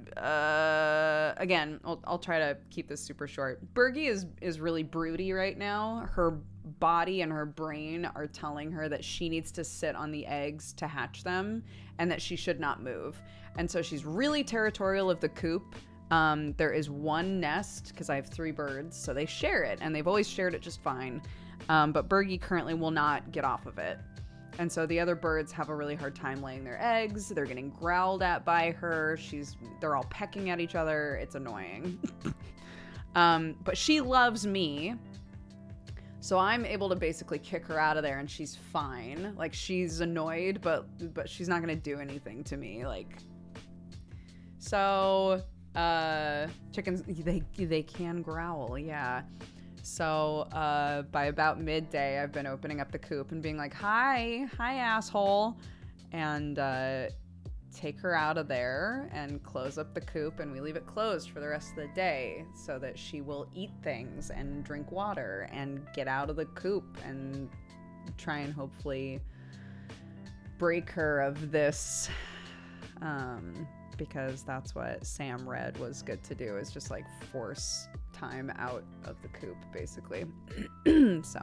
again, I'll try to keep this super short. Bergie is really broody right now. Her body and her brain are telling her that she needs to sit on the eggs to hatch them and that she should not move. And so she's really territorial of the coop. There is one nest, because I have 3 birds, so they share it, and they've always shared it just fine. But Bergie currently will not get off of it. And so the other birds have a really hard time laying their eggs. They're getting growled at by her. They're all pecking at each other. It's annoying. But she loves me. So I'm able to basically kick her out of there and she's fine. Like, she's annoyed, but she's not going to do anything to me. Like, so, chickens, they can growl. Yeah. So, by about midday, I've been opening up the coop and being like, hi, asshole. And, take her out of there and close up the coop, and we leave it closed for the rest of the day so that she will eat things and drink water and get out of the coop and try and hopefully break her of this, because that's what Sam read was good to do, is just like force time out of the coop basically. So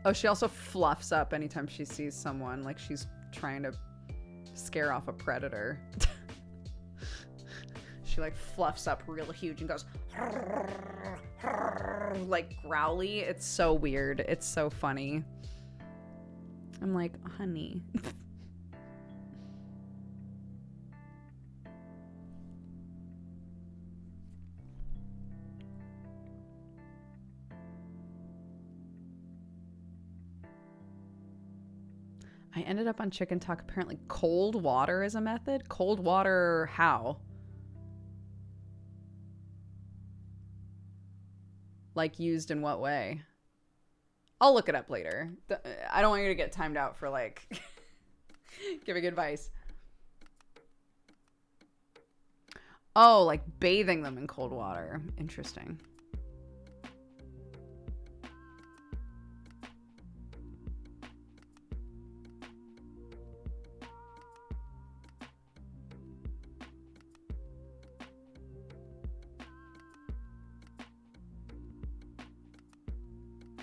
oh, she also fluffs up anytime she sees someone, like she's trying to scare off a predator. She like fluffs up real huge and goes like growly. It's so weird. It's so funny. I'm like, honey. I ended up on Chicken Talk. Apparently cold water is a method. Cold water, how? Like, used in what way? I'll look it up later. I don't want you to get timed out for like giving advice. Oh, like bathing them in cold water. Interesting.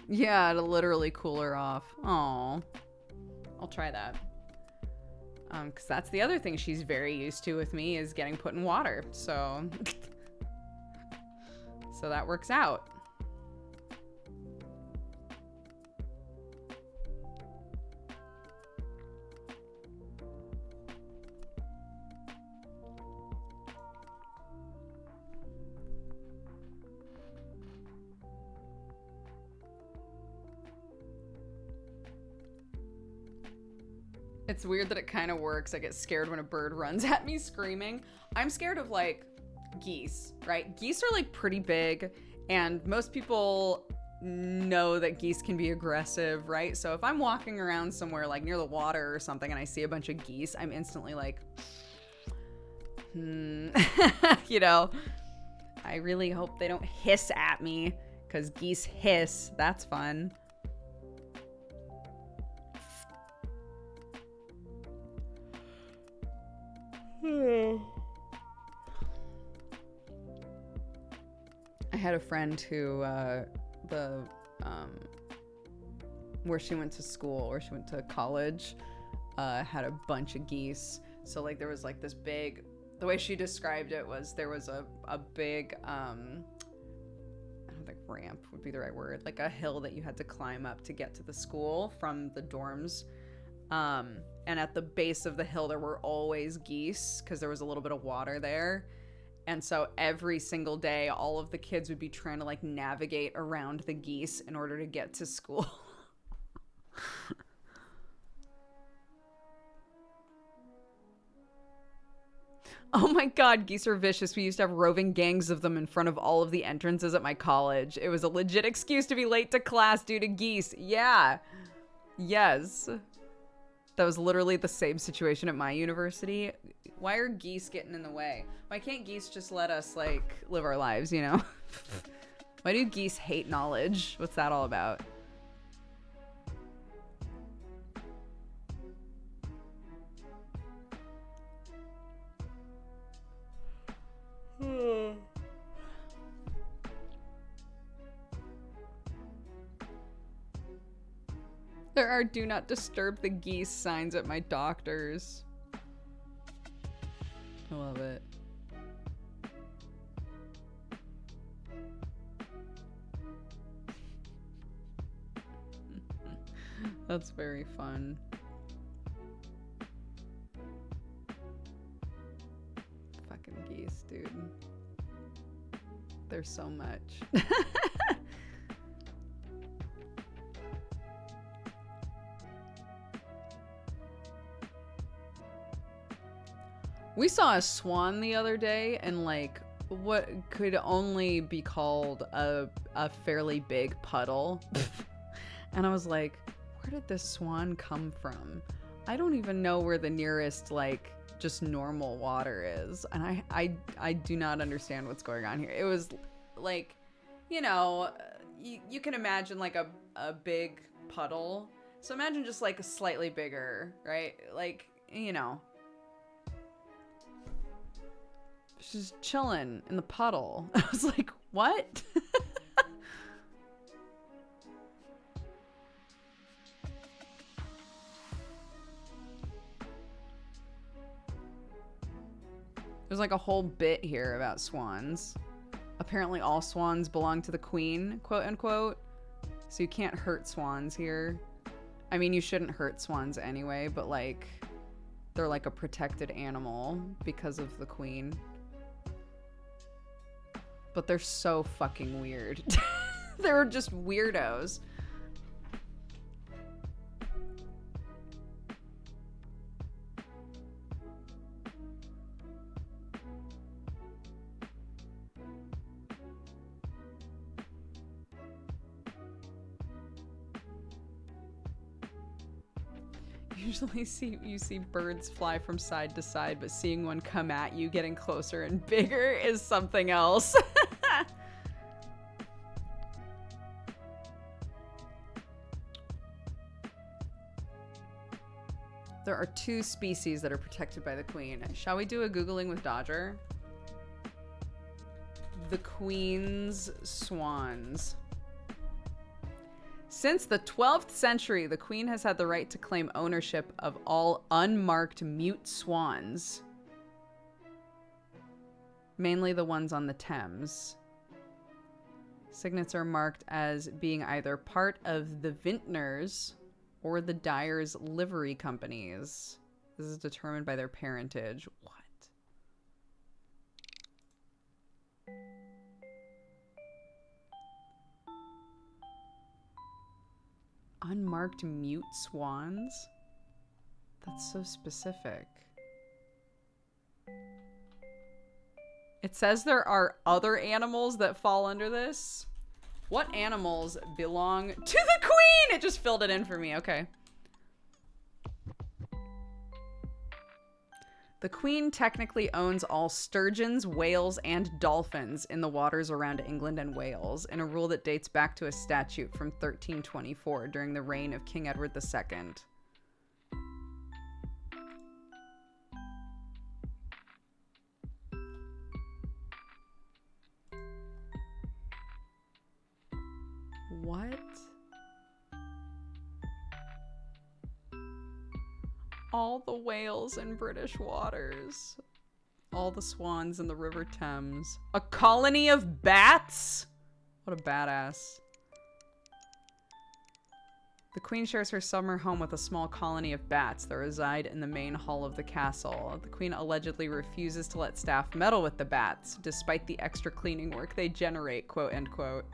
Yeah, to literally cool her off. Aw. I'll try that. Because that's the other thing she's very used to with me is getting put in water. So, so that works out. It's weird that it kind of works. I get scared when a bird runs at me screaming. I'm scared of like geese, right? Geese are like pretty big, and most people know that geese can be aggressive, right? So if I'm walking around somewhere like near the water or something and I see a bunch of geese, I'm instantly like, you know, I really hope they don't hiss at me, because geese hiss. That's fun. I had a friend who, where she went to school, or she went to college, had a bunch of geese. So like there was like this big, the way she described it was there was a big, I don't think ramp would be the right word, like a hill that you had to climb up to get to the school from the dorms. And at the base of the hill, there were always geese because there was a little bit of water there. And so every single day, all of the kids would be trying to like navigate around the geese in order to get to school. Oh my God, geese are vicious. We used to have roving gangs of them in front of all of the entrances at my college. It was a legit excuse to be late to class due to geese. Yeah. Yes. That was literally the same situation at my university. Why are geese getting in the way? Why can't geese just let us, like, live our lives, you know? Why do geese hate knowledge? What's that all about? There are do not disturb the geese signs at my doctor's. I love it. That's very fun. there so much. We saw a swan the other day in like what could only be called a fairly big puddle. And I was like, where did this swan come from? I don't even know where the nearest like just normal water is. And I do not understand what's going on here. It was like, you know, you can imagine like a big puddle. So imagine just like a slightly bigger, right? Like, you know. She's chilling in the puddle. I was like, what? There's like a whole bit here about swans. Apparently all swans belong to the queen, quote unquote. So you can't hurt swans here. I mean, you shouldn't hurt swans anyway, but like, they're like a protected animal because of the queen. But they're so fucking weird. They're just weirdos. Usually you see birds fly from side to side, but seeing one come at you getting closer and bigger is something else. There are 2 species that are protected by the queen. Shall we do a Googling with Dodger? The queen's swans. Since the 12th century, the queen has had the right to claim ownership of all unmarked mute swans. Mainly the ones on the Thames. Signets are marked as being either part of the vintners or the dyers' livery companies. This is determined by their parentage. What? Unmarked mute swans? That's so specific. It says there are other animals that fall under this. What animals belong to the queen? It just filled it in for me. Okay. The queen technically owns all sturgeons, whales, and dolphins in the waters around England and Wales, in a rule that dates back to a statute from 1324 during the reign of King Edward II. What? All the whales in British waters. All the swans in the River Thames. A colony of bats? What a badass. The queen shares her summer home with a small colony of bats that reside in the main hall of the castle. The queen allegedly refuses to let staff meddle with the bats, despite the extra cleaning work they generate, quote, end quote.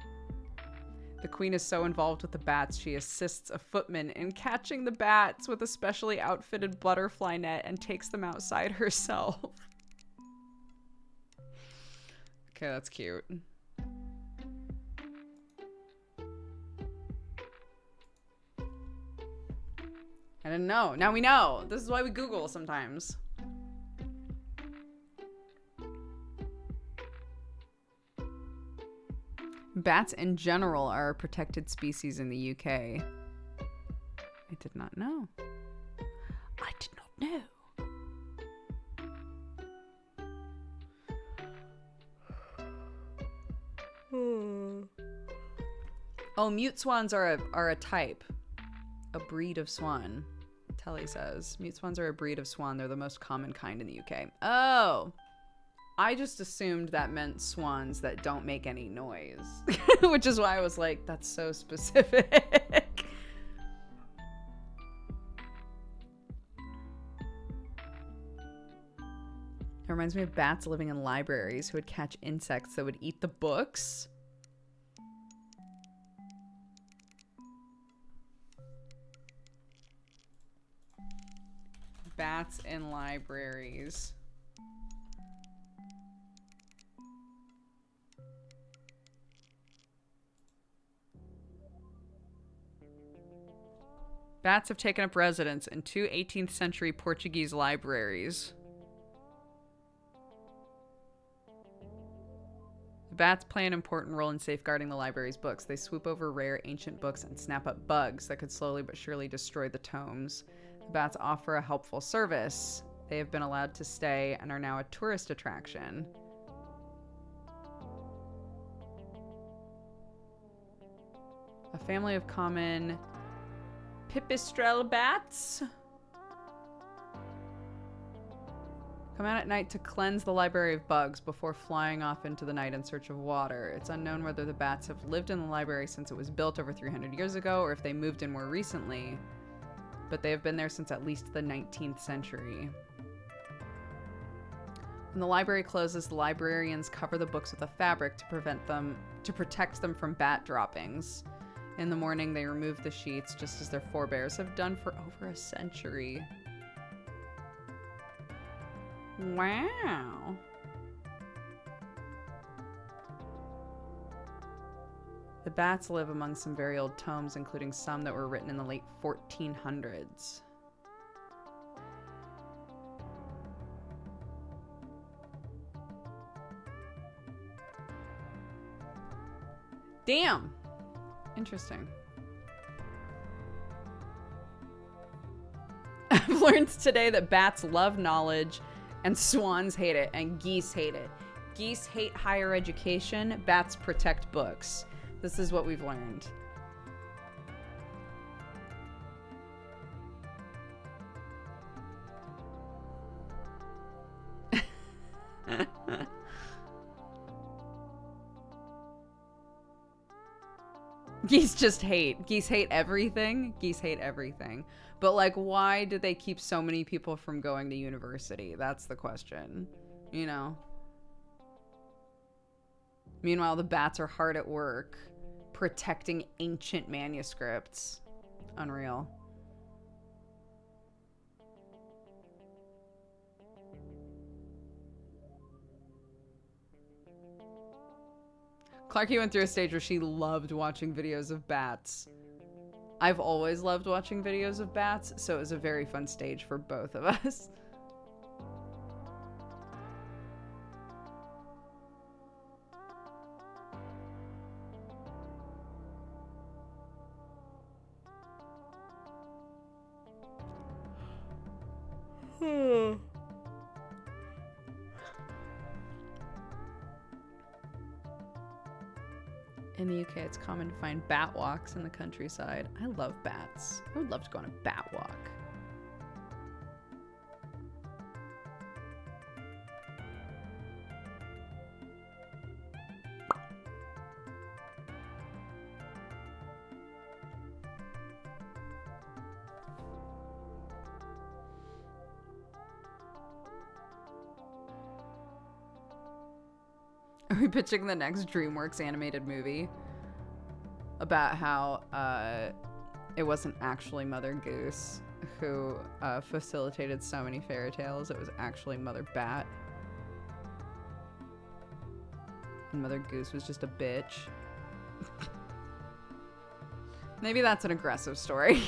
The queen is so involved with the bats, she assists a footman in catching the bats with a specially outfitted butterfly net and takes them outside herself. Okay, that's cute. I didn't know. Now we know. This is why we Google sometimes. Bats in general are a protected species in the UK. I did not know. I did not know. Oh, mute swans are a type. A breed of swan. Telly says. Mute swans are a breed of swan. They're the most common kind in the UK. Oh. I just assumed that meant swans that don't make any noise. Which is why I was like, that's so specific. It reminds me of bats living in libraries who would catch insects that would eat the books. Bats in libraries. Bats have taken up residence in 2 18th century Portuguese libraries. The bats play an important role in safeguarding the library's books. They swoop over rare ancient books and snap up bugs that could slowly but surely destroy the tomes. The bats offer a helpful service. They have been allowed to stay and are now a tourist attraction. A family of common pipistrelle bats come out at night to cleanse the library of bugs before flying off into the night in search of water. It's unknown whether the bats have lived in the library since it was built over 300 years ago or if they moved in more recently, but they have been there since at least the 19th century. When the library closes, the librarians cover the books with a fabric to protect them from bat droppings. In the morning, they remove the sheets, just as their forebears have done for over a century. Wow. The bats live among some very old tomes, including some that were written in the late 1400s. Damn! Interesting. I've learned today that bats love knowledge and swans hate it and geese hate it. Geese hate higher education, bats protect books. This is what we've learned. Geese just hate. Geese hate everything. Geese hate everything. But, like, why do they keep so many people from going to university? That's the question. You know? Meanwhile, the bats are hard at work protecting ancient manuscripts. Unreal. Clarky went through a stage where she loved watching videos of bats. I've always loved watching videos of bats, so it was a very fun stage for both of us. In the UK, it's common to find bat walks in the countryside. I love bats. I would love to go on a bat walk. Are we pitching the next DreamWorks animated movie about how it wasn't actually Mother Goose who facilitated so many fairy tales? It was actually Mother Bat. And Mother Goose was just a bitch. Maybe that's an aggressive story.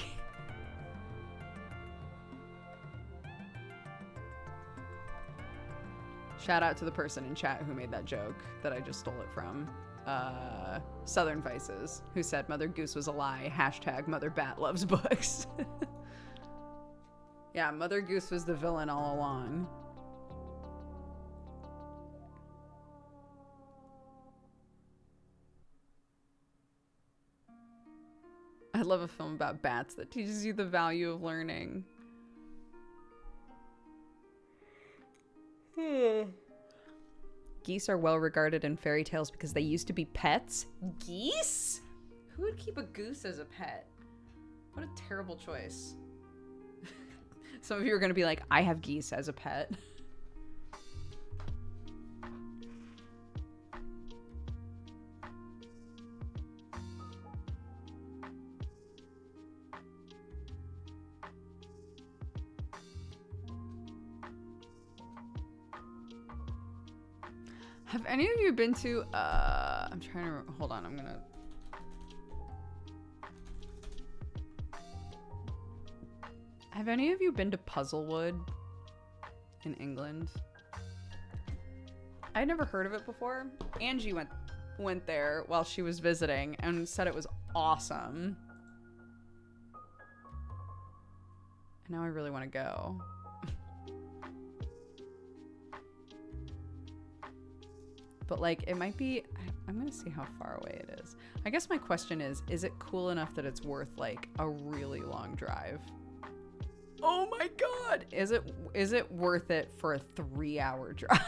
Shout out to the person in chat who made that joke that I just stole it from. Southern Vices, who said Mother Goose was a lie. Hashtag Mother Bat loves books. Yeah, Mother Goose was the villain all along. I love a film about bats that teaches you the value of learning. Geese are well regarded in fairy tales because they used to be pets. Geese? Who would keep a goose as a pet? What a terrible choice. Some of you are going to be like, I have geese as a pet. Have any of you been to, I'm trying to, hold on, I'm gonna. Have any of you been to Puzzlewood in England? I'd never heard of it before. Angie went there while she was visiting and said it was awesome. And now I really want to go. But like, it might be, I'm gonna see how far away it is. I guess my question is it cool enough that it's worth like a really long drive? Oh my God. Is it worth it for a 3-hour drive?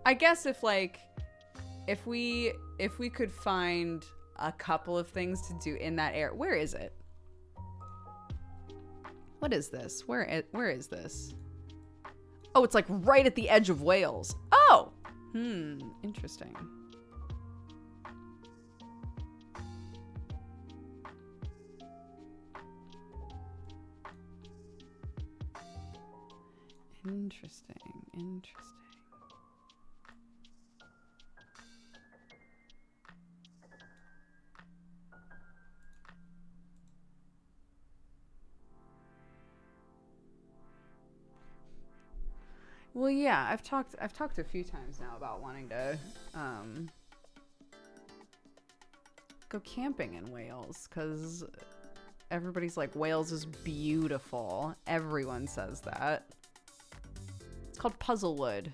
I guess if we could find a couple of things to do in that area. Where is it? What is this? Where is this? Oh, it's like right at the edge of Wales. Oh! Interesting. Interesting. Well, yeah, I've talked a few times now about wanting to go camping in Wales, because everybody's like, Wales is beautiful. Everyone says that. It's called Puzzlewood.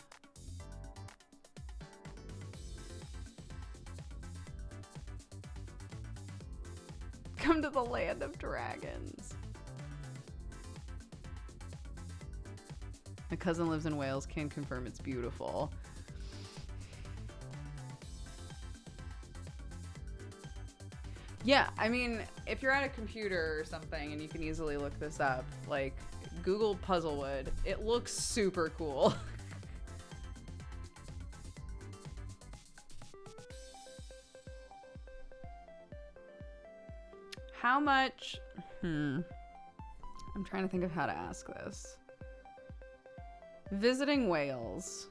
Come to the land of dragons. My cousin lives in Wales, can confirm it's beautiful. Yeah, I mean, if you're at a computer or something and you can easily look this up, like, Google Puzzlewood. It looks super cool. How much? I'm trying to think of how to ask this. Visiting Wales.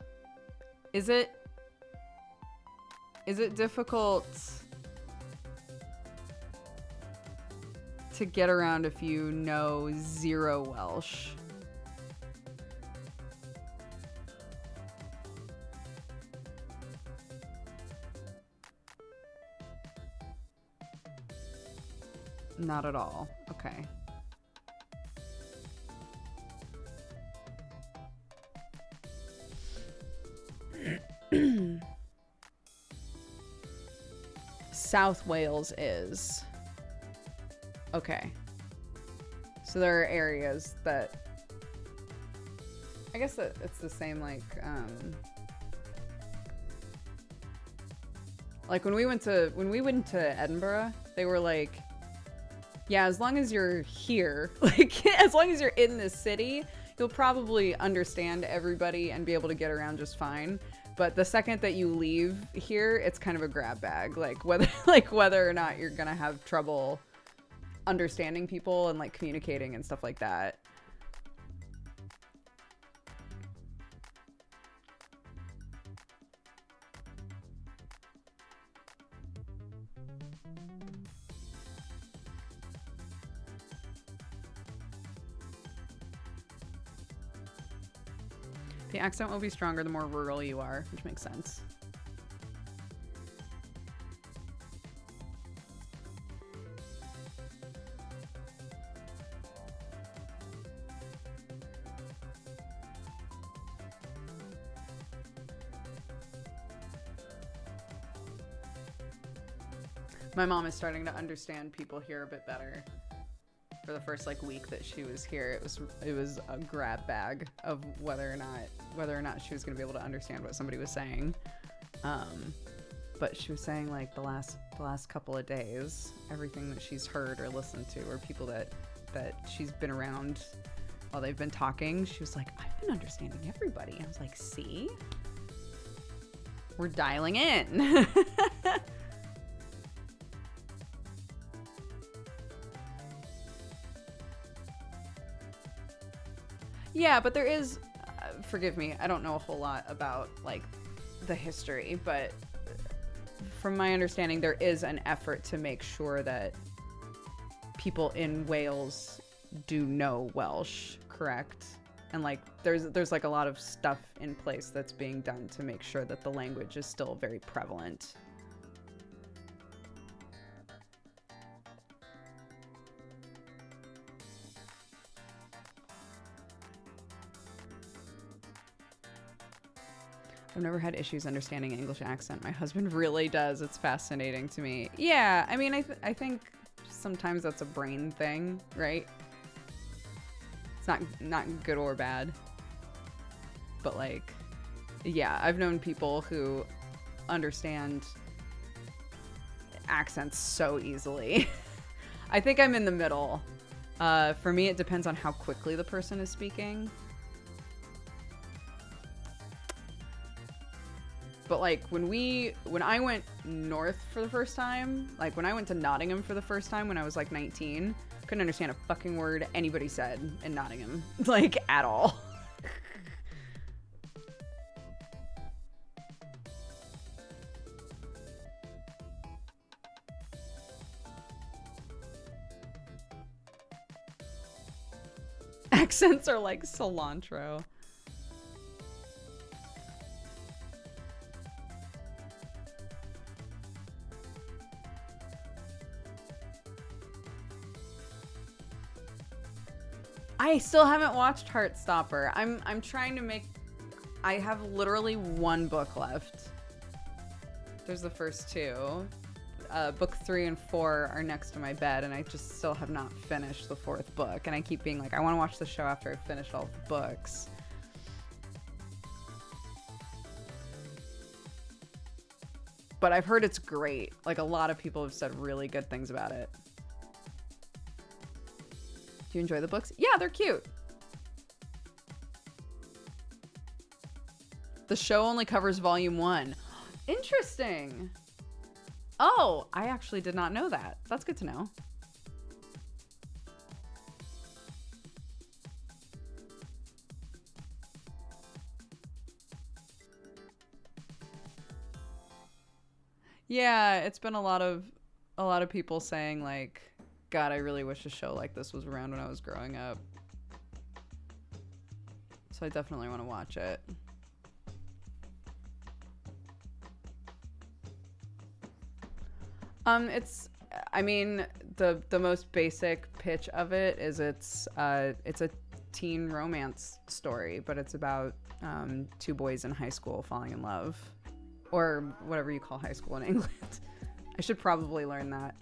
Is it difficult to get around if you know zero Welsh? Not at all. Okay. South Wales is. Okay. So there are areas that I guess that it's the same like when we went to Edinburgh, they were like, yeah, as long as you're here, like as long as you're in this city, you'll probably understand everybody and be able to get around just fine. But the second that you leave here, it's kind of a grab bag, like whether or not you're gonna have trouble understanding people and like communicating and stuff like that. The accent will be stronger the more rural you are, which makes sense. My mom is starting to understand people here a bit better. For the first like week that she was here, it was a grab bag of whether or not she was going to be able to understand what somebody was saying. But she was saying like the last couple of days, everything that she's heard or listened to, or people that she's been around while they've been talking, she was like, I've been understanding everybody. I was like, see? We're dialing in. Yeah, but there is, forgive me, I don't know a whole lot about like the history, but from my understanding, there is an effort to make sure that people in Wales do know Welsh, correct? And like there's like a lot of stuff in place that's being done to make sure that the language is still very prevalent. I've never had issues understanding English accent. My husband really does. It's fascinating to me. Yeah, I mean, I think sometimes that's a brain thing, right? It's not good or bad. But like, yeah, I've known people who understand accents so easily. I think I'm in the middle. For me, it depends on how quickly the person is speaking. But like when I went north for the first time, like when I went to Nottingham for the first time when I was like 19, couldn't understand a fucking word anybody said in Nottingham, like at all. Accents are like cilantro. I still haven't watched Heartstopper. I'm trying to make... I have literally one book left. There's the first two. Book 3 and 4 are next to my bed, and I just still have not finished the fourth book. And I keep being like, I want to watch the show after I've finished all the books. But I've heard it's great. Like, a lot of people have said really good things about it. Do you enjoy the books? Yeah, they're cute. The show only covers volume 1. Interesting. Oh, I actually did not know that. That's good to know. Yeah, it's been a lot of people saying like, God, I really wish a show like this was around when I was growing up. So I definitely want to watch it. I mean, the most basic pitch of it is it's a teen romance story, but it's about two boys in high school falling in love, or whatever you call high school in England. I should probably learn that.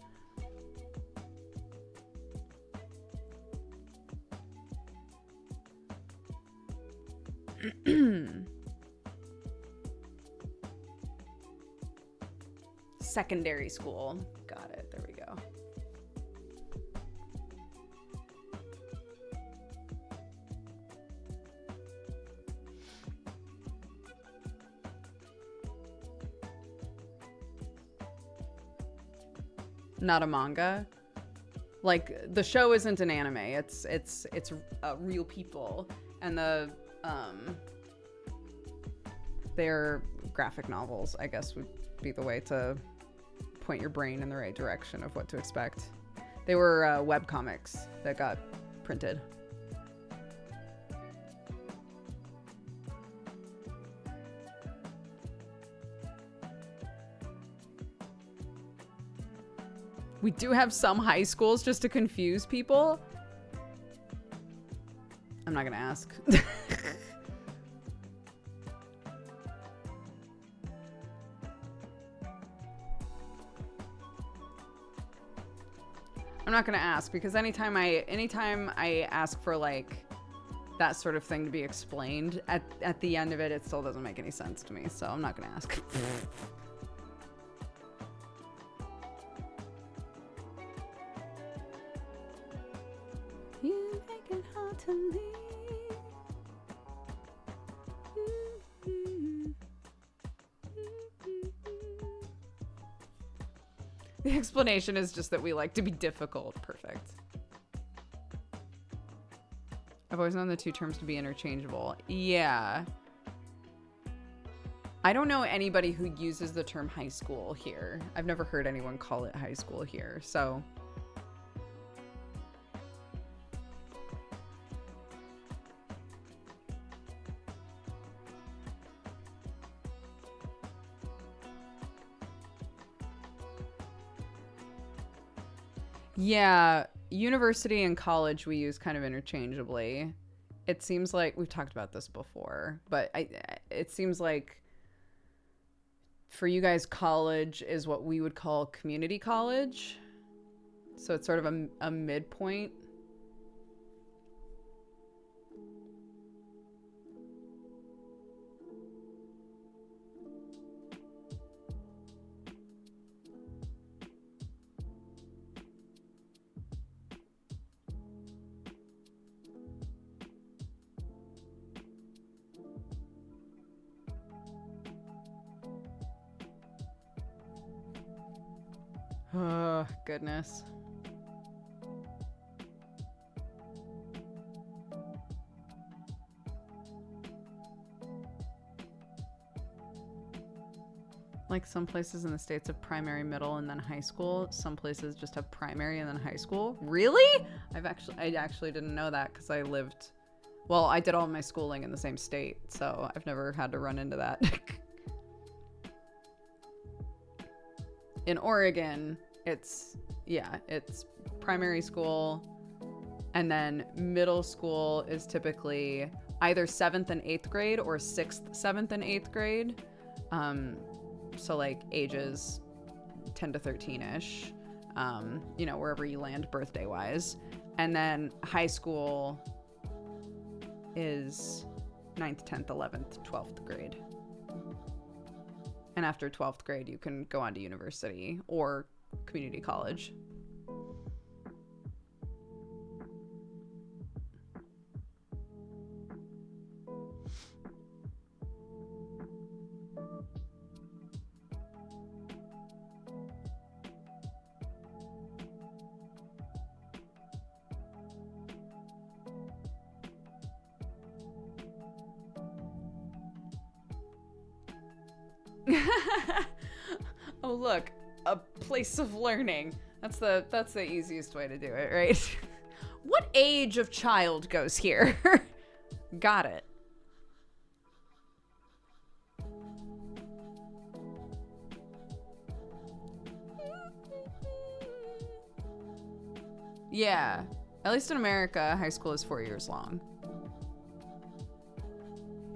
Secondary school. Got it. There we go. Not a manga. Like, the show isn't an anime. It's real people, and they're graphic novels, I guess would be the way to point your brain in the right direction of what to expect. They were webcomics that got printed. We do have some high schools just to confuse people. I'm not gonna ask. I'm not gonna ask because anytime I ask for like that sort of thing to be explained, at the end of it, it still doesn't make any sense to me. So I'm not gonna ask. You make it hard to leave. The explanation is just that we like to be difficult. Perfect. I've always known the two terms to be interchangeable. Yeah. I don't know anybody who uses the term high school here. I've never heard anyone call it high school here, so. Yeah, university and college we use kind of interchangeably. It seems like we've talked about this before, but it seems like for you guys, college is what we would call community college. So it's sort of a midpoint. Oh, goodness. Like some places in the States have primary, middle, and then high school. Some places just have primary and then high school. Really? I actually didn't know that because I did all my schooling in the same state, so I've never had to run into that. In Oregon, it's primary school, and then middle school is typically either 7th and 8th grade or 6th, 7th, and 8th grade. So like ages 10 to 13-ish, wherever you land birthday wise. And then high school is 9th, 10th, 11th, 12th grade. And after 12th grade, you can go on to university or community college. Oh, look, a place of learning. That's the easiest way to do it, right? What age of child goes here? Got it. Yeah, at least in America, high school is 4 years long.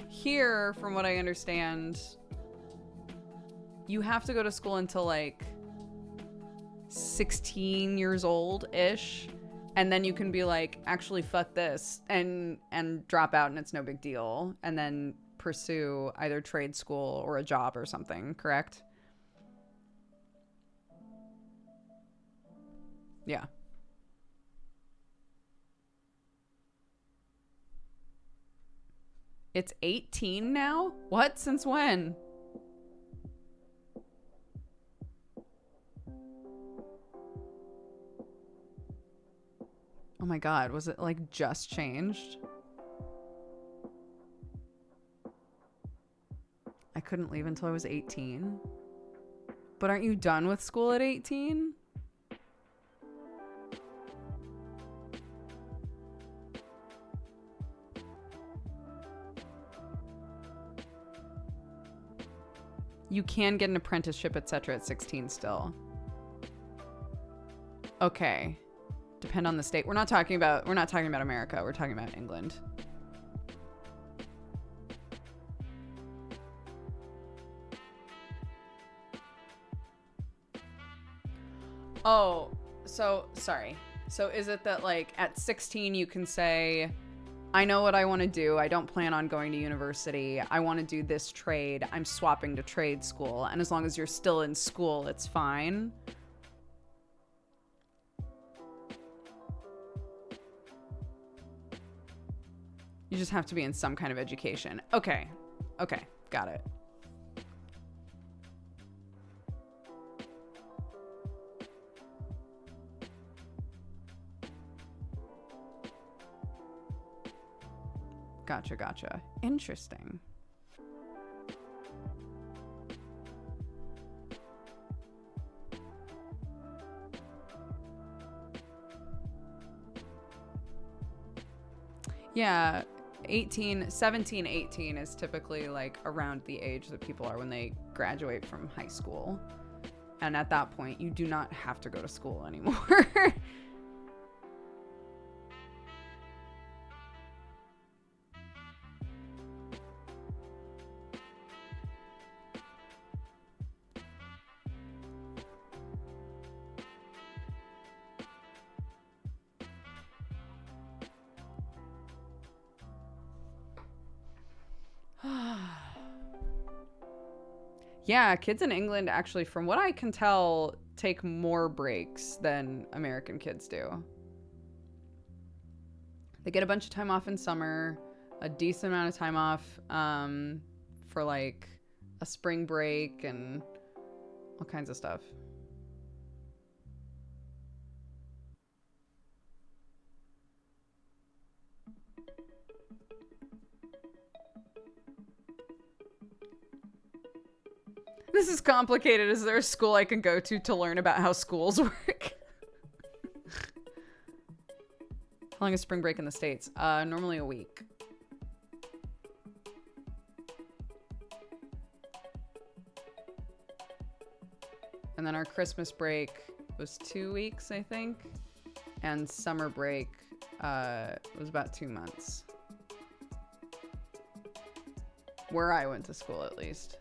Here, from what I understand, you have to go to school until like 16 years old-ish, and then you can be like, actually fuck this, and drop out, and it's no big deal, and then pursue either trade school or a job or something, correct? Yeah. It's 18 now? What? Since when? Oh my God, was it like just changed? I couldn't leave until I was 18. But aren't you done with school at 18? You can get an apprenticeship, etc. at 16 still. Okay. Depend on the state. We're not talking about America. We're talking about England. Oh, so sorry. So is it that like at 16 you can say, I know what I want to do. I don't plan on going to university. I want to do this trade. I'm swapping to trade school. And as long as you're still in school, it's fine. You just have to be in some kind of education. Okay. Okay. Got it. Gotcha. Interesting. Yeah, 17, 18 is typically like around the age that people are when they graduate from high school. And at that point, you do not have to go to school anymore. Yeah, kids in England actually, from what I can tell, take more breaks than American kids do. They get a bunch of time off in summer, a decent amount of time off for like a spring break and all kinds of stuff. This is complicated. Is there a school I can go to learn about how schools work? How long is spring break in the States? Normally a week. And then our Christmas break was 2 weeks, I think. And summer break was about 2 months. Where I went to school, at least.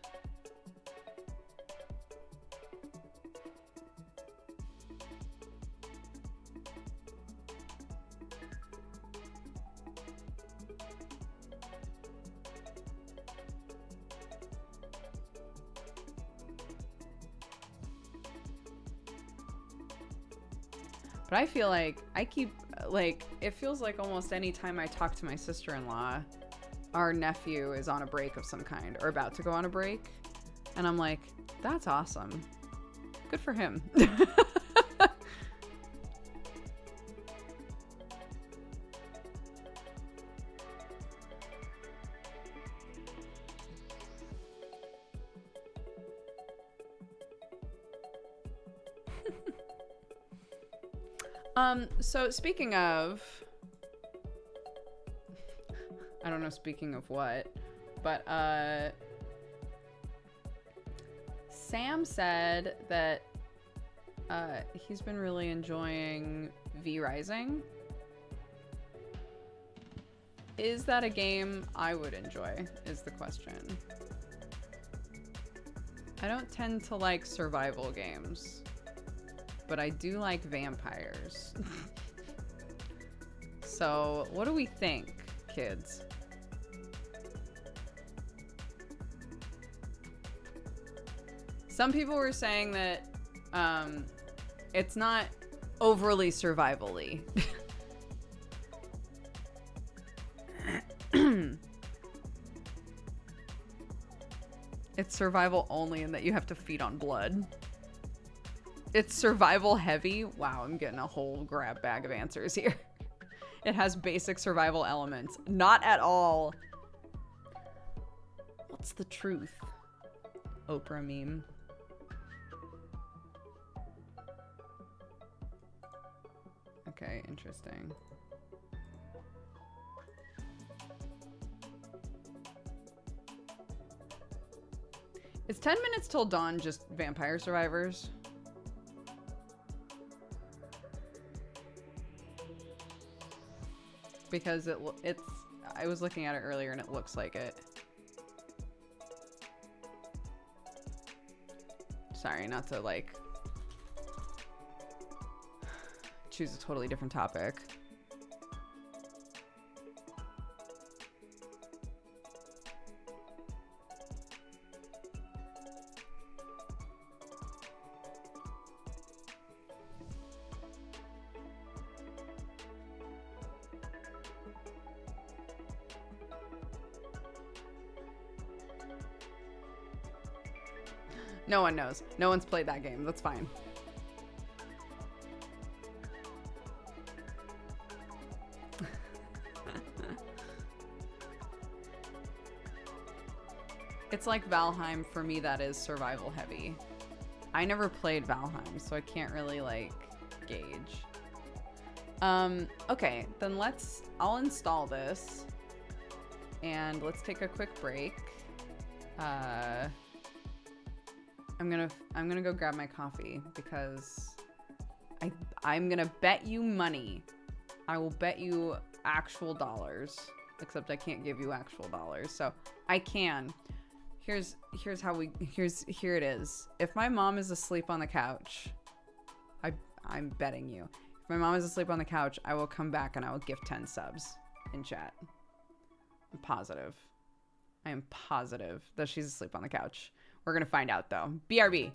But I feel like it feels like almost any time I talk to my sister-in-law, our nephew is on a break of some kind or about to go on a break. And I'm like, that's awesome. Good for him. So speaking of, I don't know, speaking of what, but, Sam said that, he's been really enjoying V Rising. Is that a game I would enjoy, is the question. I don't tend to like survival games, but I do like vampires. So, what do we think, kids? Some people were saying that it's not overly survival-y. It's survival only in that you have to feed on blood. It's survival heavy. Wow, I'm getting a whole grab bag of answers here. It has basic survival elements. Not at all. What's the truth? Oprah meme. Okay, interesting. Is 10 minutes till dawn just Vampire Survivors? Because it's I was looking at it earlier and it looks like it. Sorry, not to like choose a totally different topic. No one knows. No one's played that game. That's fine. It's like Valheim for me, that is survival heavy. I never played Valheim, so I can't really like gauge. Okay, then I'll install this and let's take a quick break. I'm gonna go grab my coffee because I'm gonna bet you money. I will bet you actual dollars, except I can't give you actual dollars. So I can. Here it is. If my mom is asleep on the couch, I'm betting you. If my mom is asleep on the couch, I will come back and I will gift 10 subs in chat. I'm positive. I am positive that she's asleep on the couch. We're gonna find out though. BRB.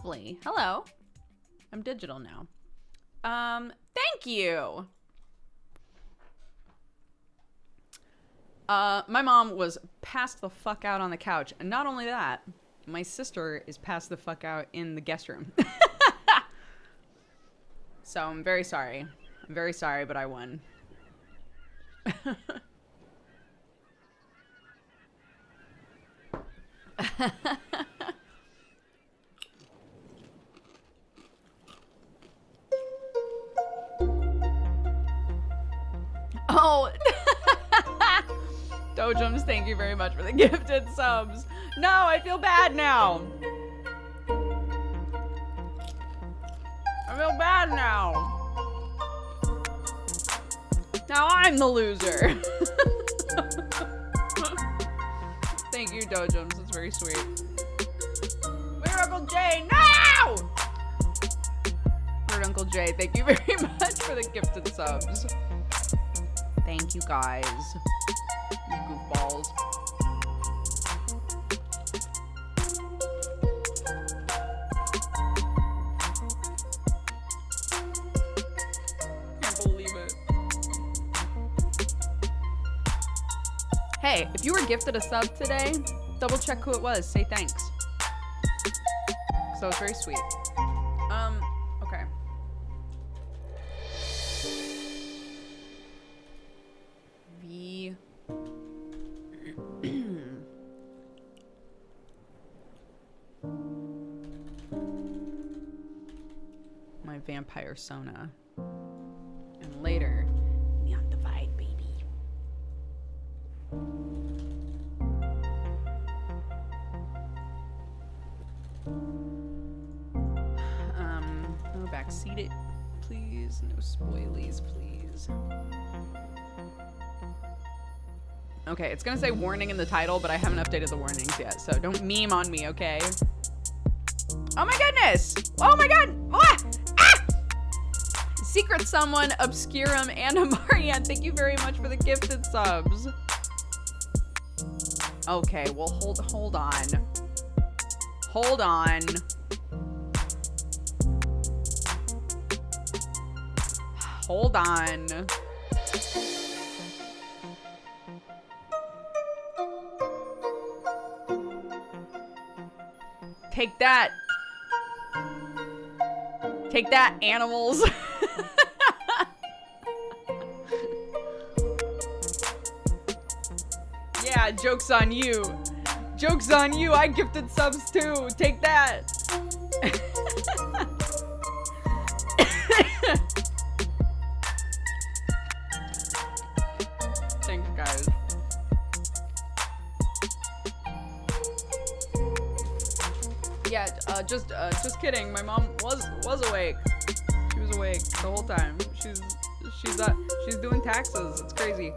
lovely. Hello. I'm digital now. Thank you. My mom was passed the fuck out on the couch. And not only that, my sister is passed the fuck out in the guest room. So I'm very sorry. I'm very sorry, but I won. Oh, Dojums, thank you very much for the gifted subs. No, I feel bad now. I feel bad now. Now I'm the loser. Thank you, Dojums. That's very sweet. Weird Uncle Jay, no! Weird Uncle Jay, thank you very much for the gifted subs. Thank you, guys. You goofballs. Can't believe it. Hey, if you were gifted a sub today, double check who it was. Say thanks. So it's very sweet. Okay. My vampire Sona. And later, Neon Divide, baby. No backseat it, please. No spoilies, please. Okay, it's gonna say warning in the title, but I haven't updated the warnings yet, so don't meme on me, okay? Oh my goodness! Oh my god! Ah! Ah! Secret Someone, Obscurum, and Amarian, thank you very much for the gifted subs. Okay, well, hold on. Hold on. Hold on. Take that. Take that, animals. Yeah, joke's on you. Joke's on you. I gifted subs too. Take that. Thanks, guys. Yeah, just kidding. My mom was awake. She was awake the whole time. She's doing taxes. It's crazy.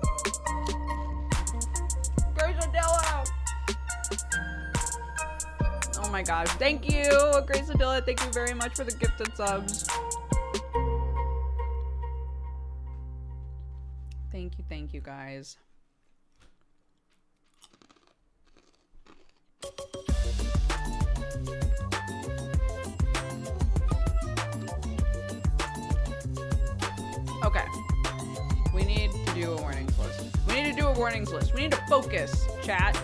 Grace Adela. Oh my gosh. Thank you, Grace Adela. Thank you very much for the gifted subs. Thank you, guys. Okay. We need to do a warnings list. We need to do a warnings list. We need to focus, chat.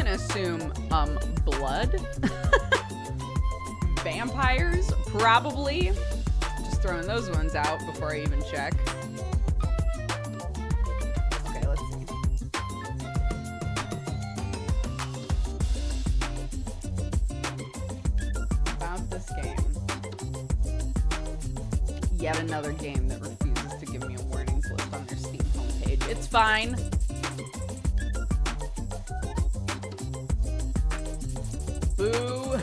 Assume blood. Vampires, probably. Just throwing those ones out before I even check. Okay, let's see. Yet another game that refuses to give me a warnings list on their Steam homepage. It's fine. Boo.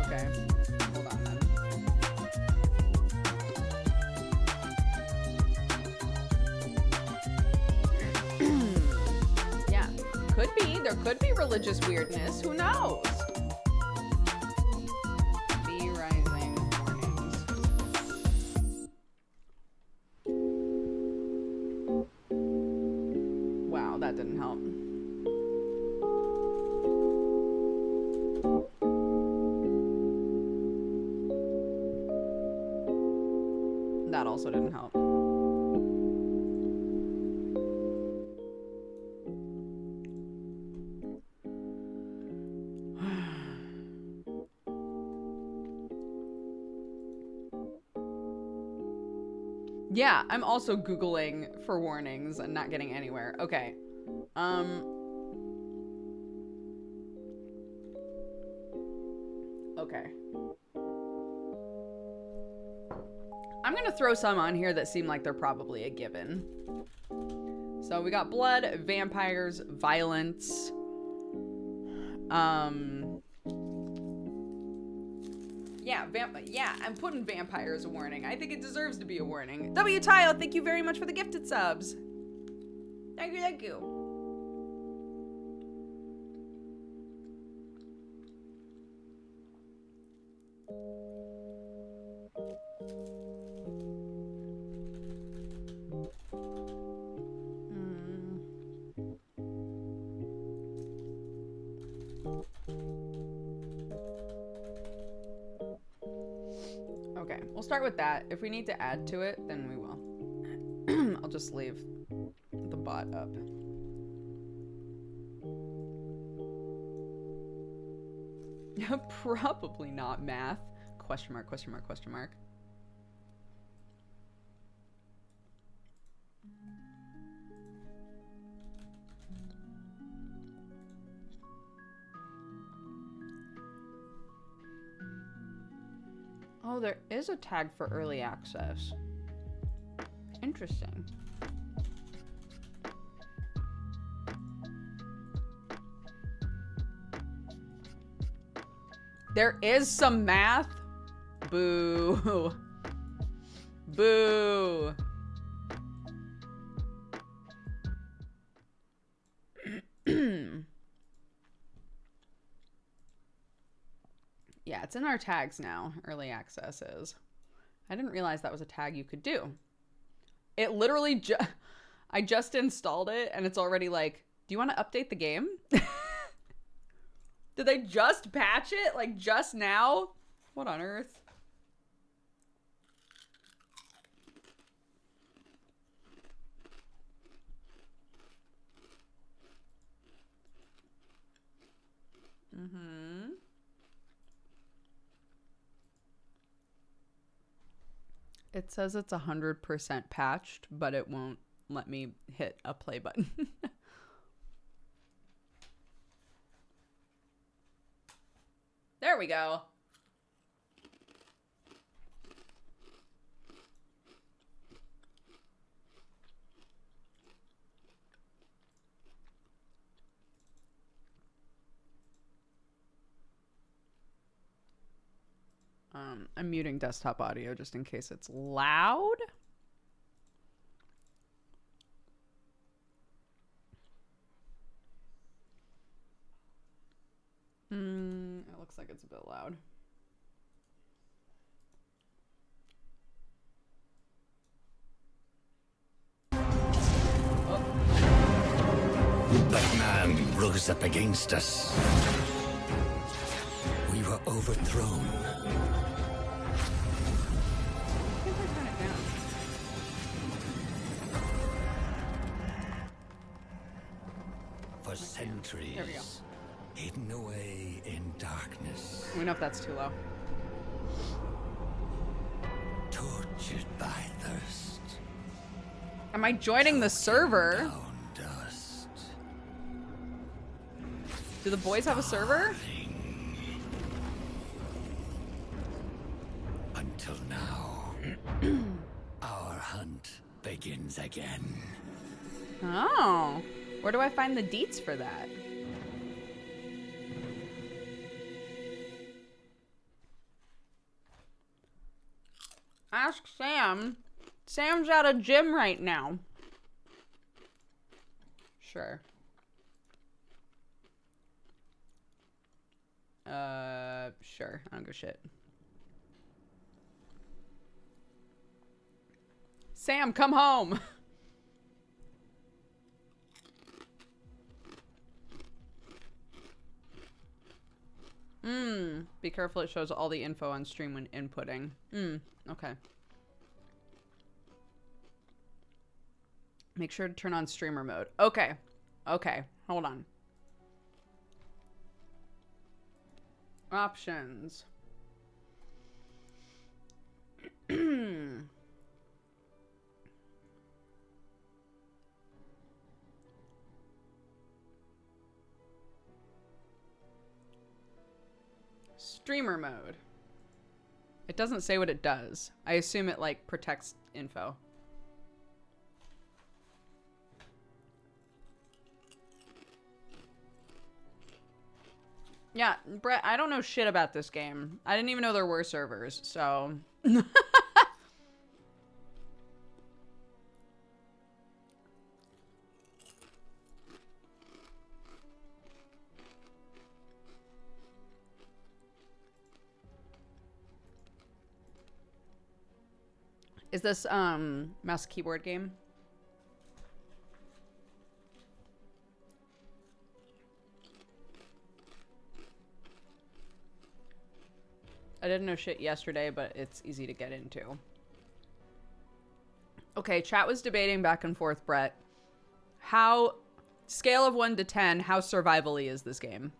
Okay. Hold on then. Yeah. Could be. There could be religious weirdness. Who knows? That didn't help. That also didn't help. Yeah, I'm also Googling for warnings and not getting anywhere. Okay. Okay. I'm gonna throw some on here that seem like they're probably a given. So we got blood, vampires, violence. Yeah, I'm putting vampire as a warning. I think it deserves to be a warning. W. Tile, thank you very much for the gifted subs. Thank you, thank you. Okay, we'll start with that. If we need to add to it, then we will. I'll just leave the bot up. Probably not math. Question mark, question mark, question mark. Oh, there is a tag for early access. Interesting. There is some math. Boo. Boo. Yeah, it's in our tags now. Early access is. I didn't realize that was a tag you could do. It literally I just installed it and it's already like, do you want to update the game? Did they just patch it? Like just now? What on earth? Mm-hmm. It says it's 100% patched, but it won't let me hit a play button. There we go. I'm muting desktop audio just in case it's loud. It looks like it's a bit loud. Batman rose up against us. We were overthrown. For centuries, there we go. Hidden away in darkness. Let me know if that's too low. Tortured by thirst. Am I joining the server? Dust. Do the boys have a server? until now. Our hunt begins again. Oh. Where do I find the deets for that? Ask Sam. Sam's at a gym right now. Sure. Sure. I don't give a shit. Sam, come home. Be careful, it shows all the info on stream when inputting. Okay. Make sure to turn on streamer mode. Okay. Okay, hold on. Options. Streamer mode. It doesn't say what it does. I assume it like protects info. Yeah, Brett, I don't know shit about this game. I didn't even know there were servers, so... Is this, mouse keyboard game? I didn't know shit yesterday, but it's easy to get into. Okay, chat was debating back and forth, Brett. How, scale of 1 to 10, how survival-y is this game?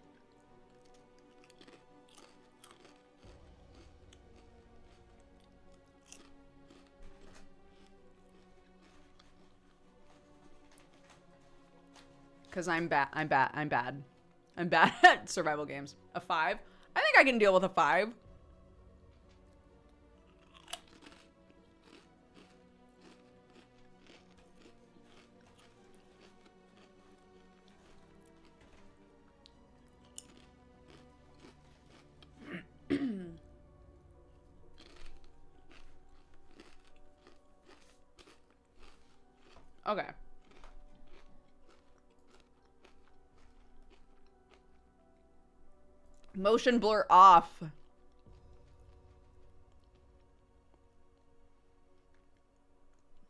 Because I'm bad at survival games. A 5? I think I can deal with a 5. Okay. Motion blur off.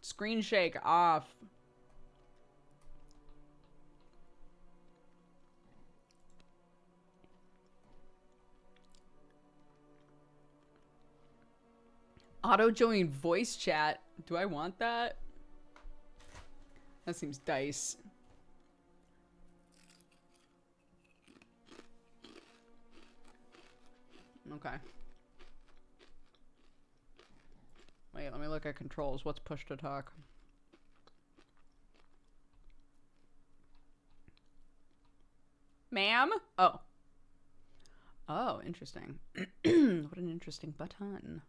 Screen shake off. Auto join voice chat. Do I want that? That seems dice. Okay. Wait, let me look at controls. What's push to talk? Ma'am? Oh. Oh, interesting. What an interesting button.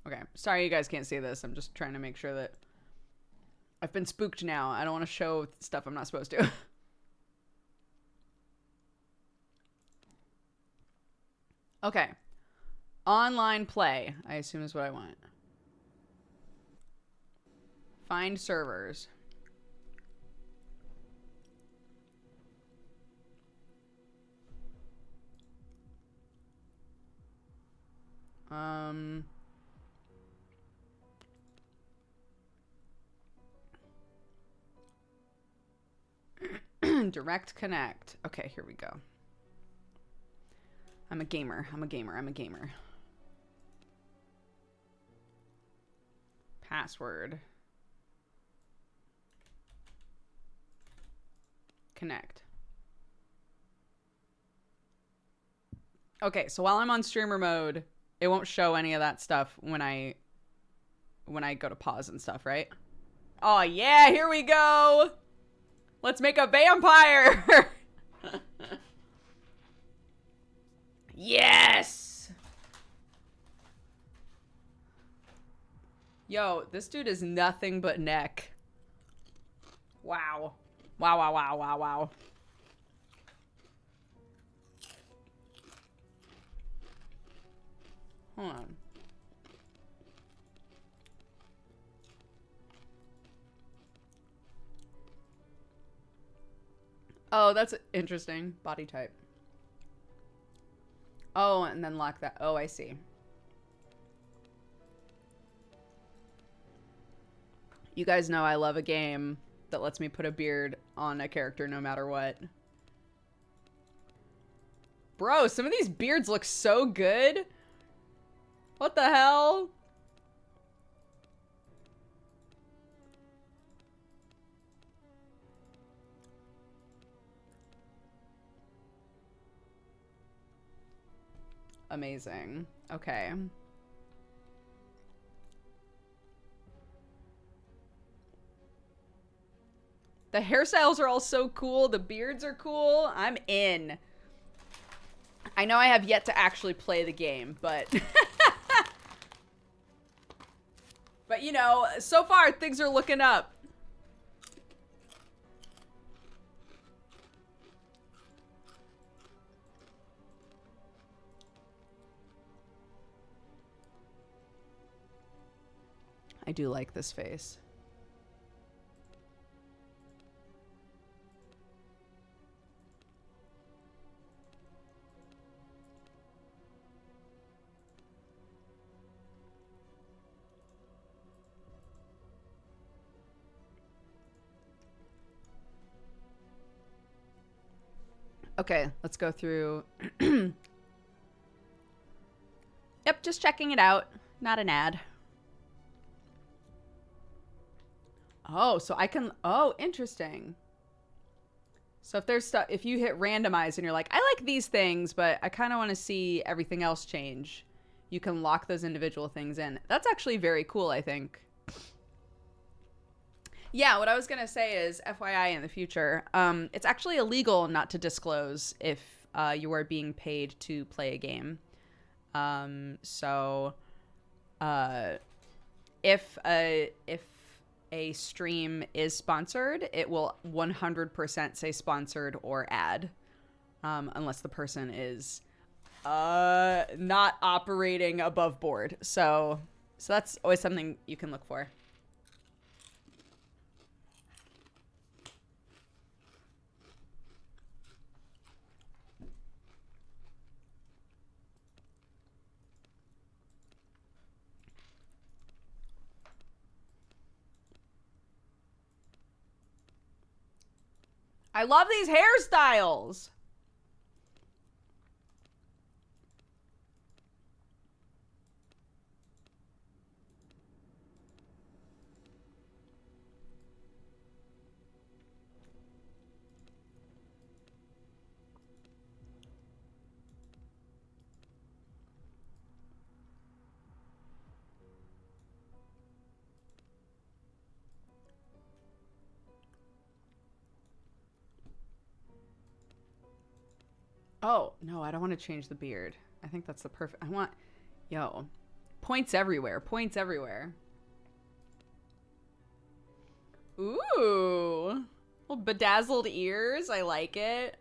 Okay, sorry you guys can't see this. I'm just trying to make sure that I've been spooked now. I don't want to show stuff I'm not supposed to. Okay. Online play, I assume is what I want. Find servers. Direct connect. Okay, here we go. I'm a gamer. I'm a gamer. I'm a gamer. Password. Connect. Okay, so while I'm on streamer mode, it won't show any of that stuff when I go to pause and stuff, right? Oh yeah, here we go. Let's make a vampire. Yes. Yo, this dude is nothing but neck. Wow. Wow, wow, wow, wow, wow. Hold on. Oh, that's interesting. Body type. Oh, and then lock that. Oh, I see. You guys know I love a game that lets me put a beard on a character no matter what. Bro, some of these beards look so good. What the hell? Amazing. Okay. The hairstyles are all so cool. The beards are cool. I'm in. I know I have yet to actually play the game, but... but, you know, so far, things are looking up. I do like this face. Okay, let's go through. Yep, just checking it out. Not an ad. Oh, so I can... Oh, interesting. So if there's stuff... If you hit randomize and you're like, I like these things, but I kind of want to see everything else change, you can lock those individual things in. That's actually very cool, I think. Yeah, what I was going to say is, FYI in the future, it's actually illegal not to disclose if you are being paid to play a game. If a stream is sponsored, it will 100% say sponsored or ad, unless the person is not operating above board. So that's always something you can look for. I love these hairstyles. Oh, no, I don't want to change the beard. I think that's the perfect... I want... Yo. Points everywhere. Points everywhere. Ooh. Little bedazzled ears. I like it.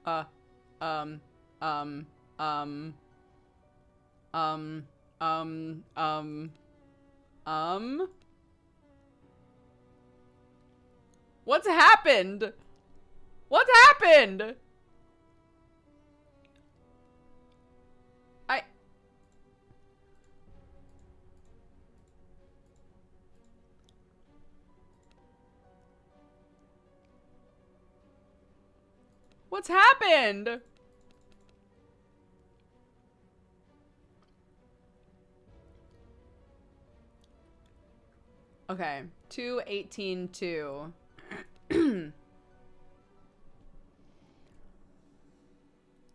uh, um, um, um, um, um, um, What's happened? What's happened? What's happened? Okay, 2:18:2.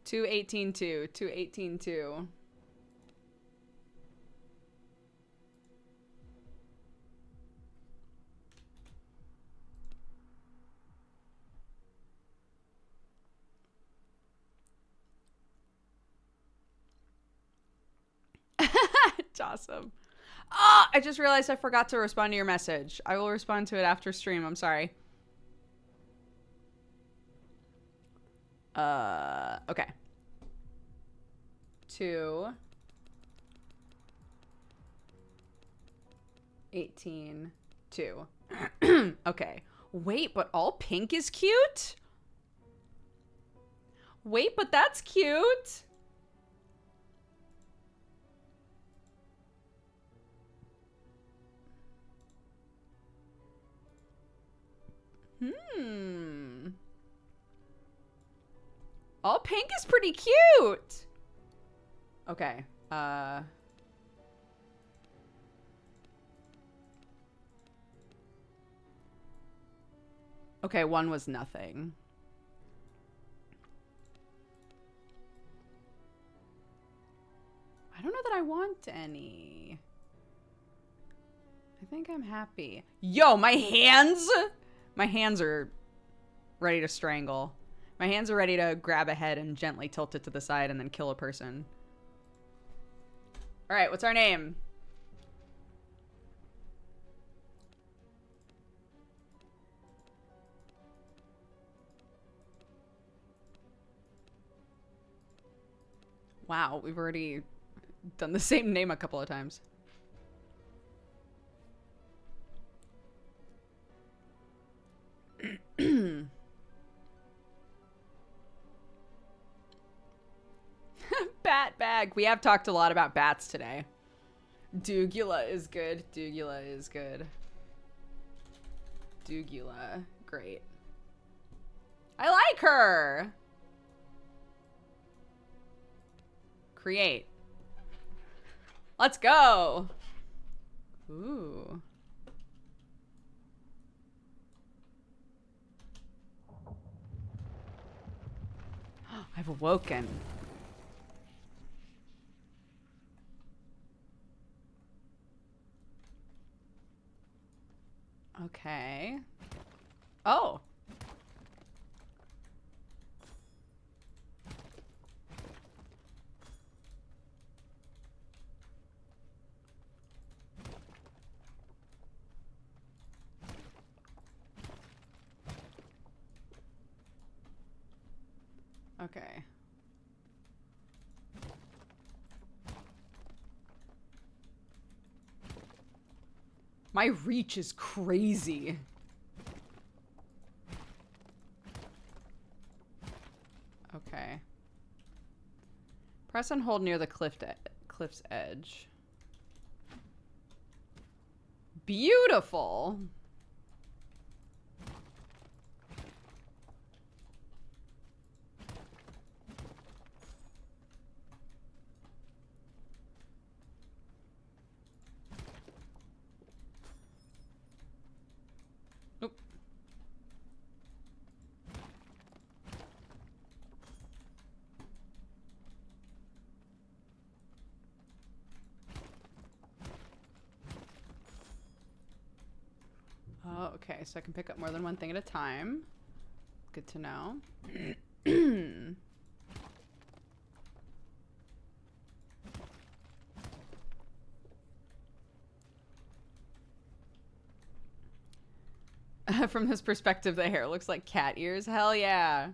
2:18:2. 2:18:2. awesome. Ah, I just realized I forgot to respond to your message. I will respond to it after stream. I'm sorry. Okay. 2:18:2. Okay. Wait, but all pink is cute? Wait, but that's cute. All pink is pretty cute. Okay. Okay, one was nothing. I don't know that I want any. I think I'm happy. Yo, my hands! My hands are ready to strangle. My hands are ready to grab a head and gently tilt it to the side and then kill a person. All right, what's our name? Wow, we've already done the same name a couple of times. Bat bag. We have talked a lot about bats today. Dugula is good. Dugula is good. Dugula. Great. I like her. Create. Let's go. Ooh. I've awoken. Okay. Oh. Okay. My reach is crazy. Okay. Press and hold near the cliff's edge. Beautiful. Oop. Oh, okay, so I can pick up more than one thing at a time. Good to know. From this perspective, the hair looks like cat ears. Hell yeah.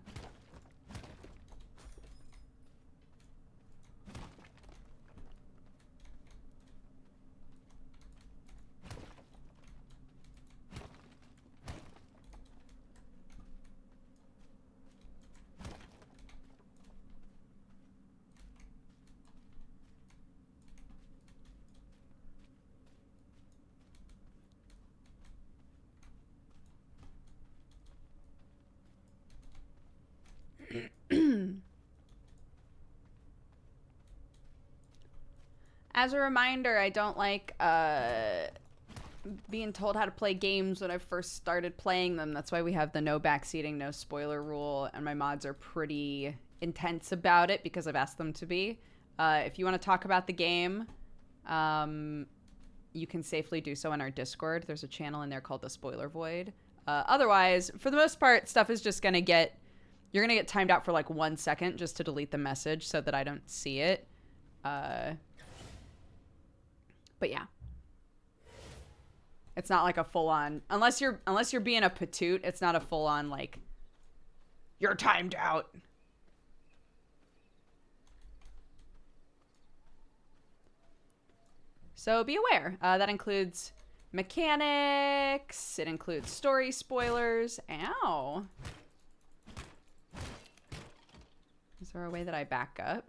As a reminder, I don't like being told how to play games when I first started playing them. That's why we have the no backseating, no spoiler rule, and my mods are pretty intense about it because I've asked them to be. If you want to talk about the game, you can safely do so in our Discord. There's a channel in there called the Spoiler Void. Otherwise, for the most part, stuff is just going to get... You're going to get timed out for like 1 second just to delete the message so that I don't see it. But yeah. It's not like a full-on, unless you're being a patoot, it's not a full-on like you're timed out. So be aware. That includes mechanics. It includes story spoilers. Ow. Is there a way that I back up?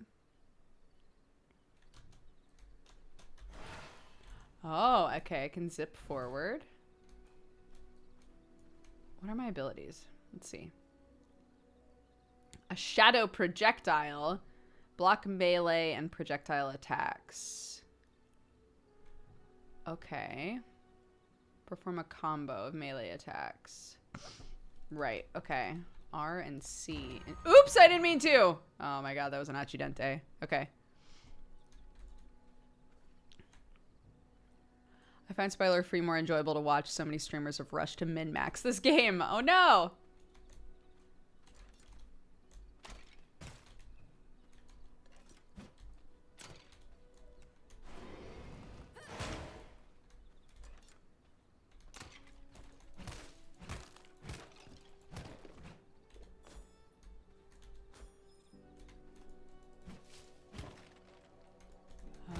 Oh, okay. I can zip forward. What are my abilities? Let's see. A shadow projectile. Block melee and projectile attacks. Okay. Perform a combo of melee attacks. Right. Okay. R and C. Oops, I didn't mean to. Oh my god, that was an accidente. Okay. I find spoiler-free more enjoyable to watch. So many streamers have rushed to min-max this game. Oh no!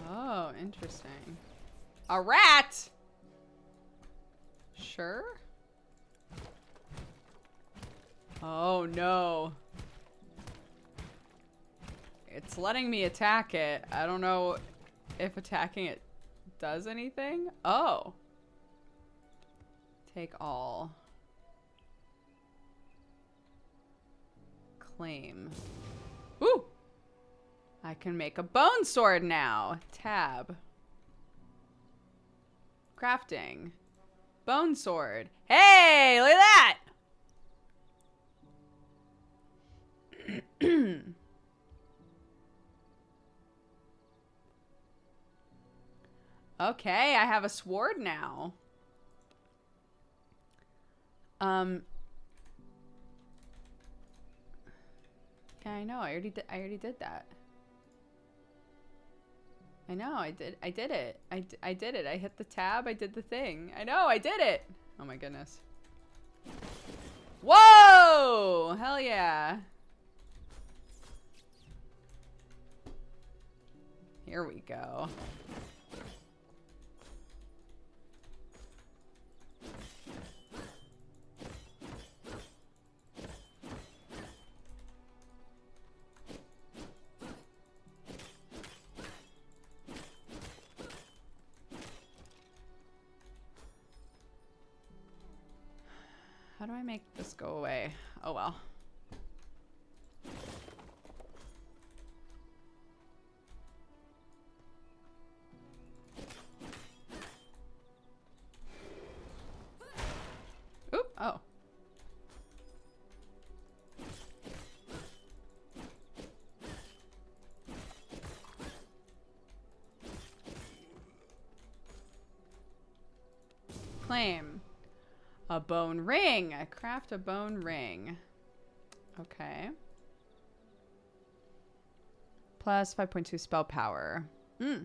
Oh, interesting. A rat? Sure. Oh no. It's letting me attack it. I don't know if attacking it does anything. Oh. Take all. Claim. Woo! I can make a bone sword now. Tab. Crafting. Bone sword. Hey, look at that! Okay, I have a sword now. Yeah, I know. I already did that. I know, I did it. I did it. I hit the tab, I did the thing. I know, I did it! Oh my goodness. Whoa! Hell yeah. Here we go. How do I make this go away? Oh well. Oop, oh. Claim. A bone ring. I craft a bone ring. Okay. Plus 5.2 spell power. Hmm.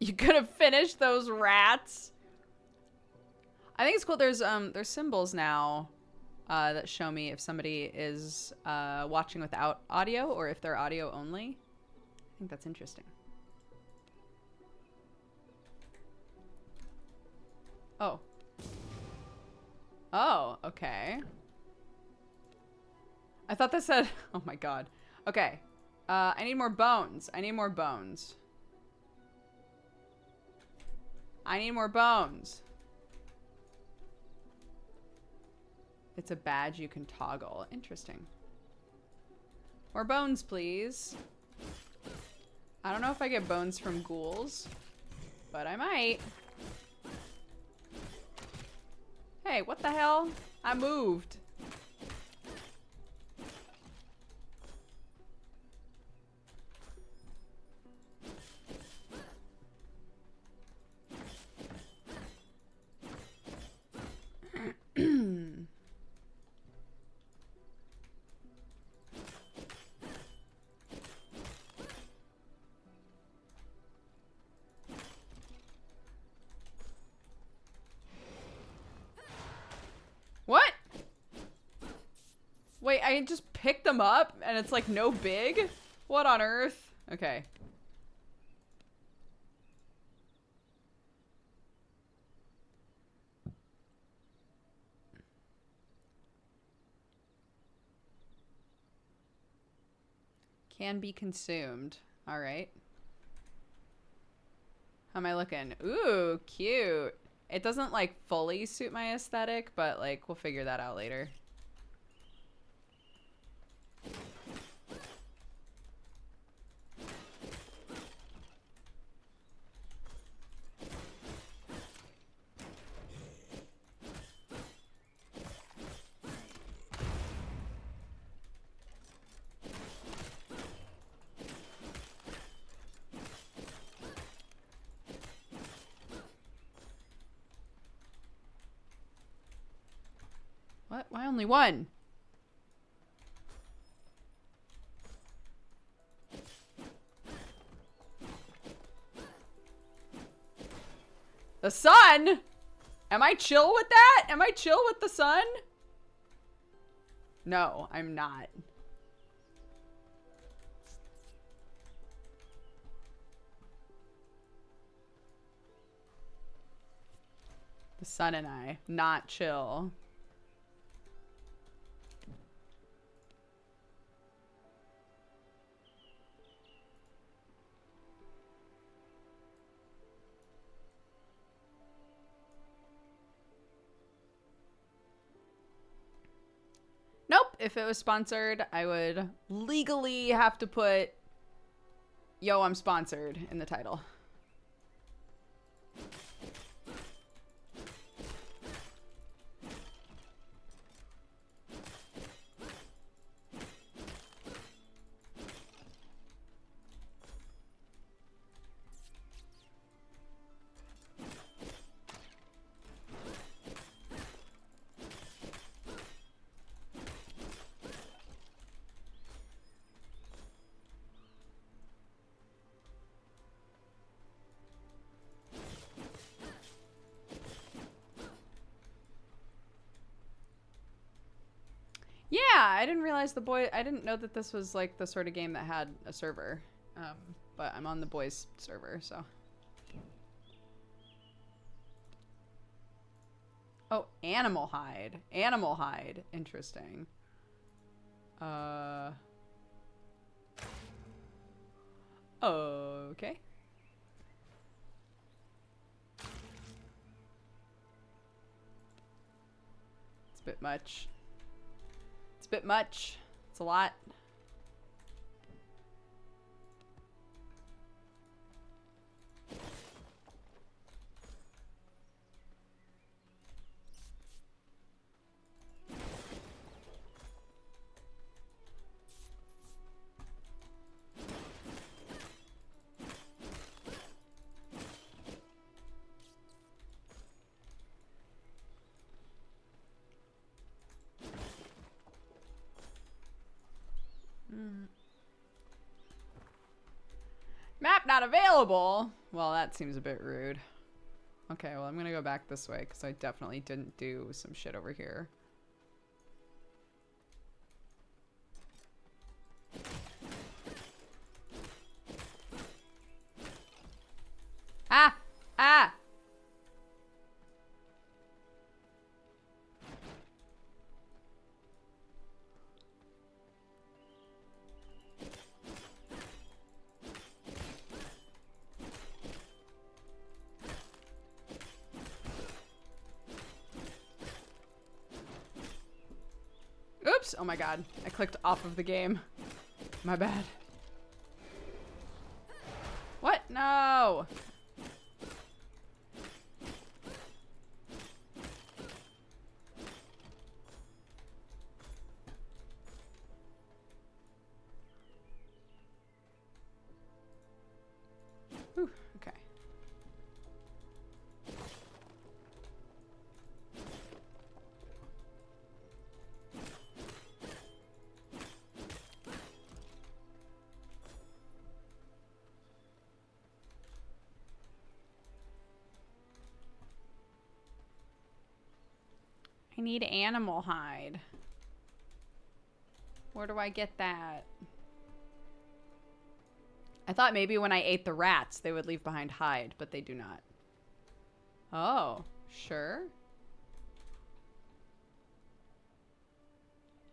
You gonna finish those rats? I think it's cool. There's symbols now that show me if somebody is watching without audio or if they're audio only. I think that's interesting. Oh. Oh, okay. I thought that said... Oh my god. Okay. I need more bones. I need more bones. I need more bones. It's a badge you can toggle. Interesting. More bones, please. I don't know if I get bones from ghouls, but I might. Hey, what the hell? I moved. I just picked them up and it's like no big? What on earth? Okay. Can be consumed. All right. How am I looking? Ooh, cute. It doesn't like fully suit my aesthetic, but like we'll figure that out later. What? Why only one? The sun? Am I chill with that? Am I chill with the sun? No, I'm not. The sun and I, not chill. Nope. If it was sponsored, I would legally have to put, yo, I'm sponsored in the title. Yeah, I didn't realize I didn't know that this was like the sort of game that had a server. But I'm on the boys server, so. Oh, animal hide. Animal hide. Interesting. Okay. It's a bit much. It's a bit much. It's a lot. Map not available? Well, that seems a bit rude. Okay, well, I'm gonna go back this way because I definitely didn't do some shit over here. Ah! Ah! Oops! Oh my god. I clicked off of the game. My bad. What? No! Whew, okay. I need animal hide. Where do I get that? I thought maybe when I ate the rats, they would leave behind hide, but they do not. Oh, sure.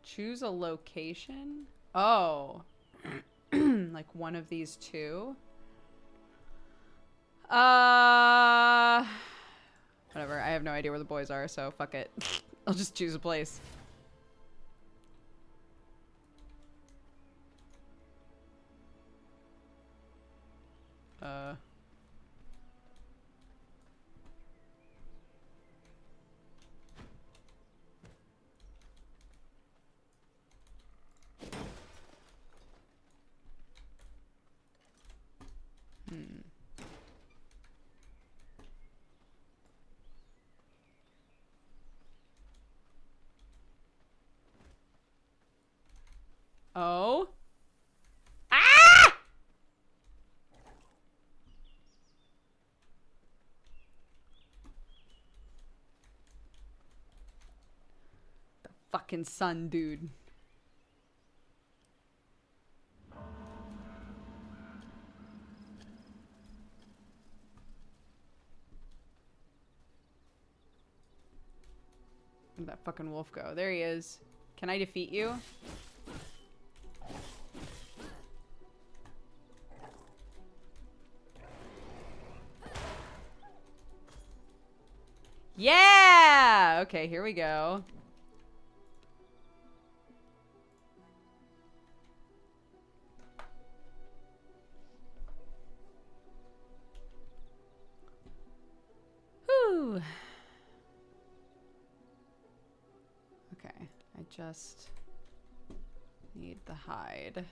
Choose a location? Oh. Like one of these two? Whatever. I have no idea where the boys are, so fuck it. I'll just choose a place. Oh. Ah! The fucking sun, dude. Where'd that fucking wolf go? There he is. Can I defeat you? Yeah! Okay, here we go. Whew. Okay, I just need the hide.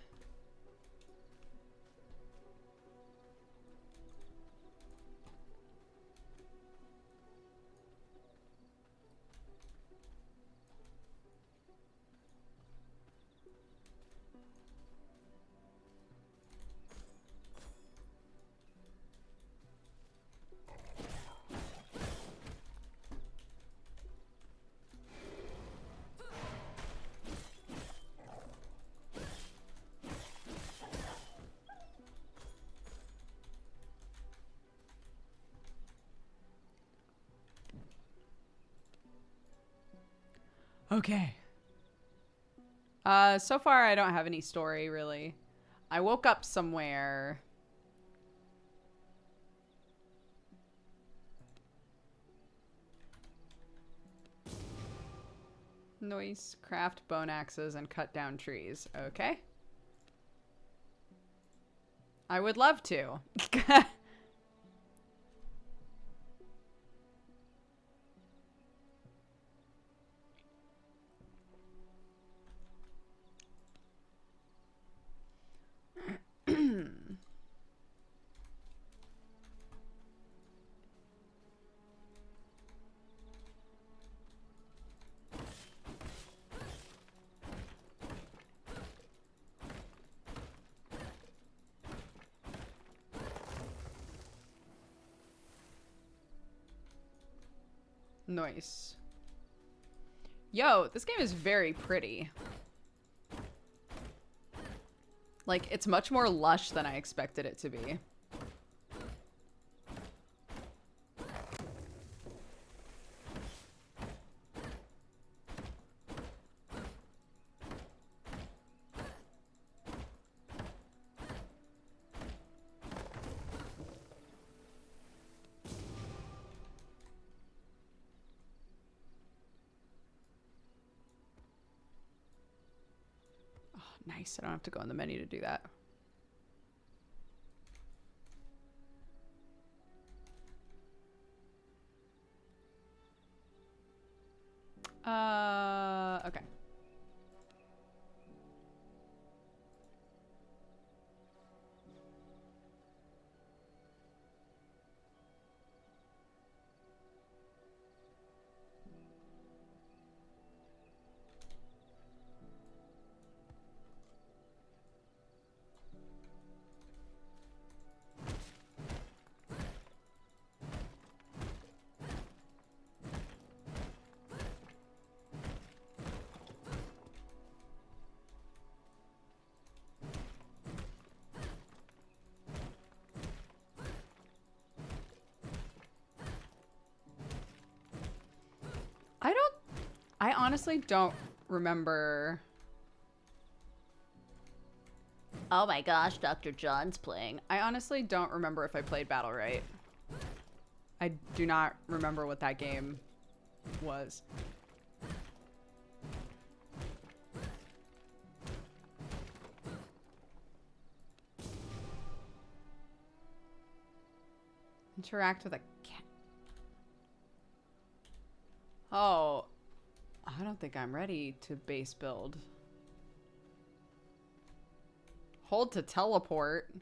Okay. So far I don't have any story, really. I woke up somewhere. Noise, craft bone axes, and cut down trees. Okay. I would love to. Nice. Yo, this game is very pretty. Like, it's much more lush than I expected it to be. Nice, I don't have to go in the menu to do that. Okay. I honestly don't remember. Oh my gosh, Dr. John's playing. I honestly don't remember if I played Battle Right. I do not remember what that game was. Interact with a cat. Oh, I don't think I'm ready to base build. Hold to teleport.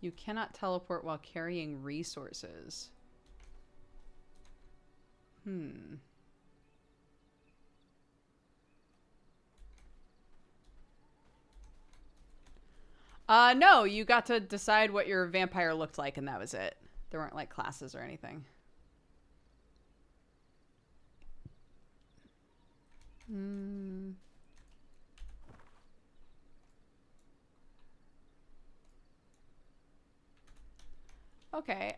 You cannot teleport while carrying resources. No, you got to decide what your vampire looked like and that was it. There weren't like classes or anything. Okay,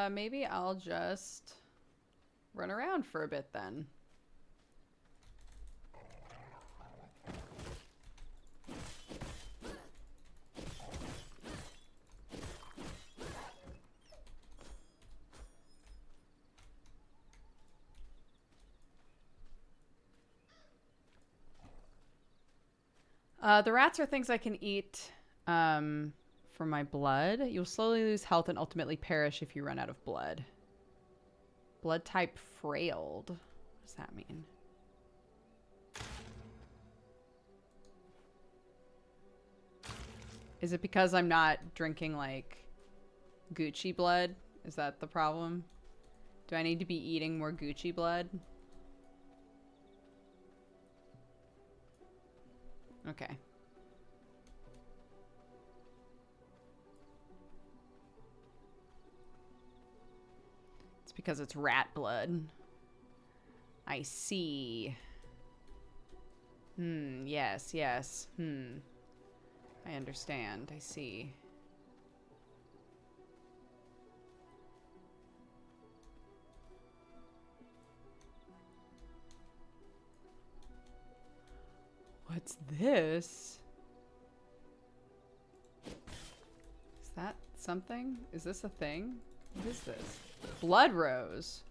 maybe I'll just run around for a bit then. The rats are things I can eat for my blood. You'll slowly lose health and ultimately perish if you run out of blood. Blood type frailed. What does that mean? Is it because I'm not drinking like Gucci blood? Is that the problem? Do I need to be eating more Gucci blood? Okay. It's because it's rat blood. I see. Yes, yes. I understand. I see. What's this? Is that something? Is this a thing? What is this? Blood rose.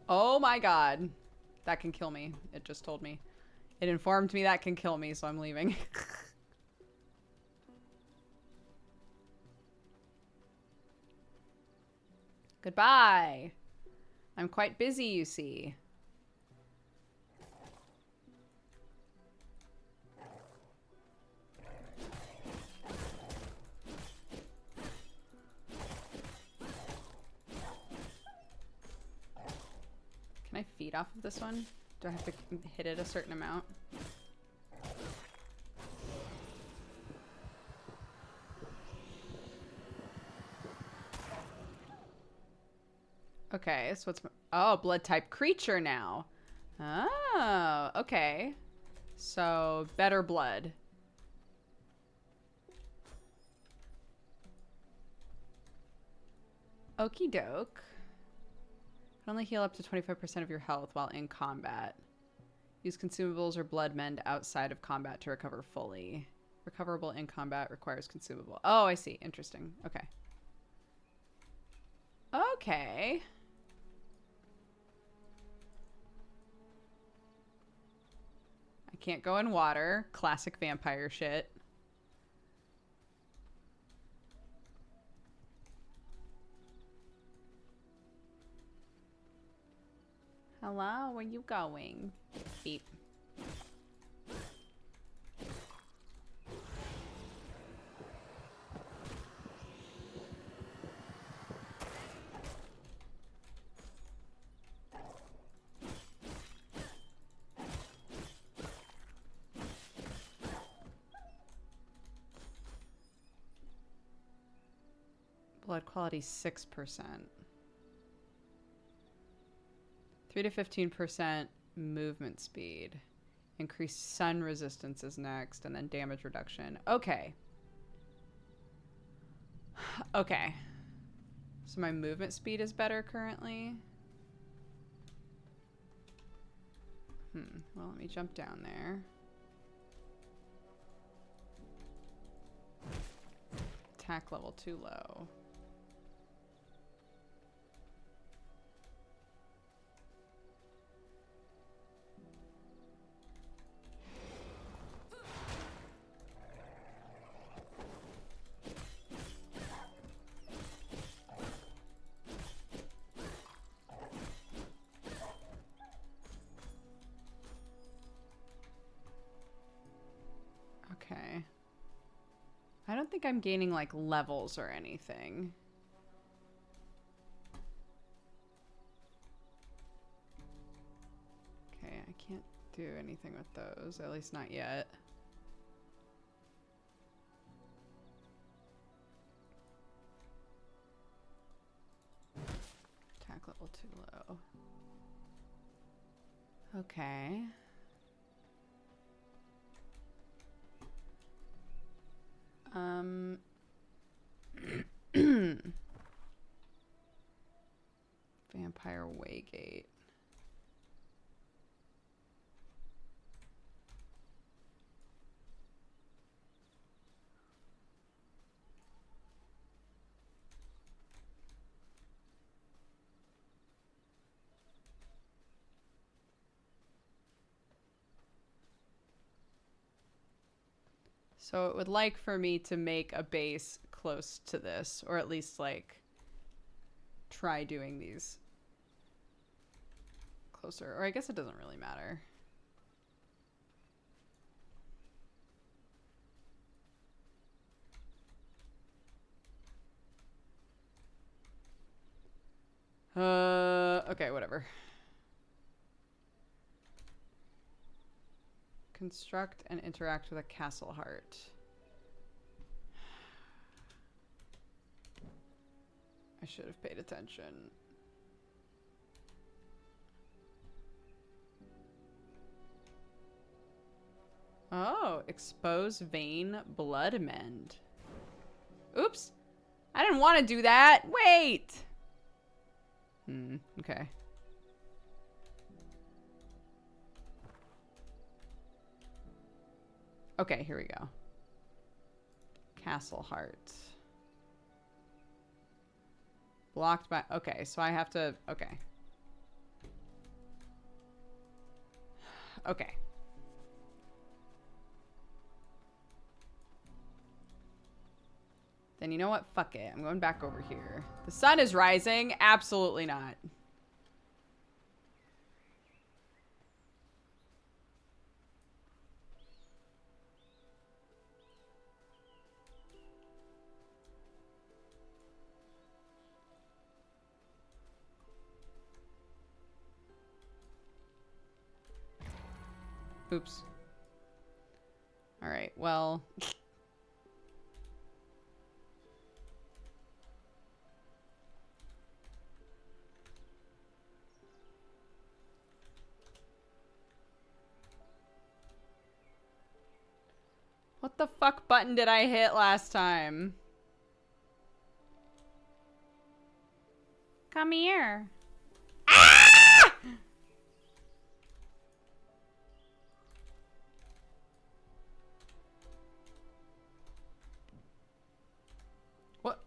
Oh my god. That can kill me. It just told me. It informed me that can kill me, so I'm leaving. Goodbye. I'm quite busy, you see. Can I feed off of this one? Do I have to hit it a certain amount? Okay, so what's my... Oh, blood type creature now. Oh, okay. So, better blood. Okie doke. Can only heal up to 25% of your health while in combat. Use consumables or blood mend outside of combat to recover fully. Recoverable in combat requires consumable. Oh, I see. Interesting. Okay. Okay. I can't go in water. Classic vampire shit. Hello, where you going? Beep. Blood quality 6%. 3 to 15% movement speed. Increased sun resistance is next, and then damage reduction. Okay. Okay. So my movement speed is better currently. Well, let me jump down there. Attack level too low. Okay. I don't think I'm gaining like levels or anything. Okay, I can't do anything with those, at least not yet. Attack level too low. Okay. Vampire Waygate. So it would like for me to make a base close to this, or at least like try doing these closer. Or I guess it doesn't really matter. Okay, whatever. Construct and interact with a castle heart. I should have paid attention. Oh, expose vein blood mend. Oops. I didn't want to do that. Wait. Okay. Okay, here we go. Castle heart. Blocked by... Okay, so I have to... Okay. Okay. Then you know what? Fuck it. I'm going back over here. The sun is rising. Absolutely not. Oops. All right, well... What the fuck button did I hit last time? Come here. Ah! What?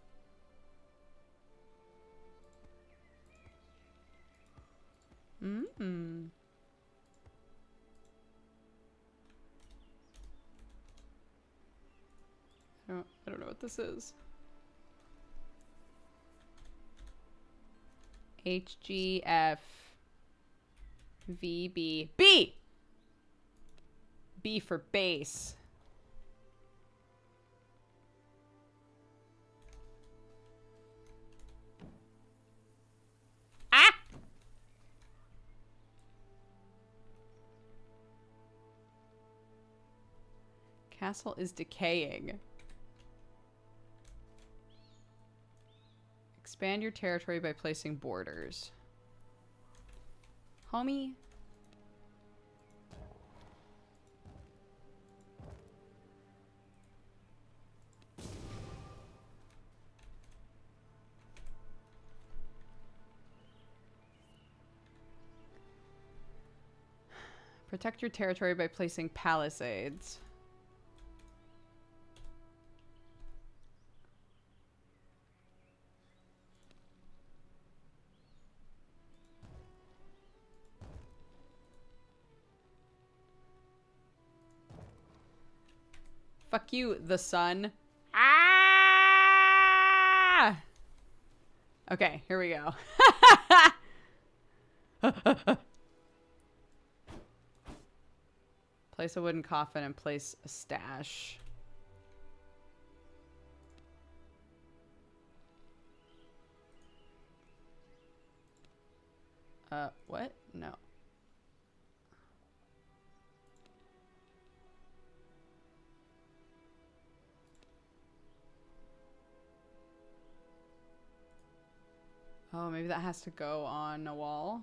I don't know what this is. HGF VB B. B for base. Ah! Castle is decaying. Expand your territory by placing borders. Homie. Protect your territory by placing palisades. Fuck you, the sun. Ah! Okay, here we go. Place a wooden coffin and place a stash. What? No. Oh, maybe that has to go on a wall.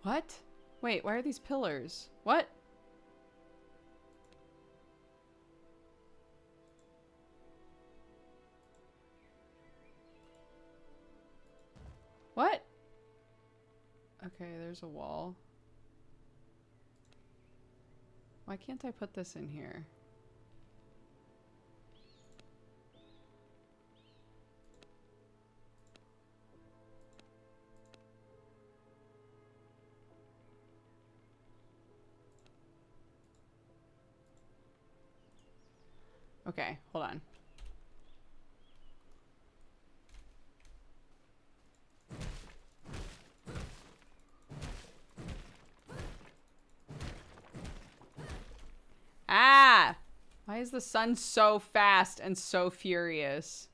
What? Wait, why are these pillars? What? What? Okay, there's a wall. Why can't I put this in here? Okay, hold on. Ah! Why is the sun so fast and so furious?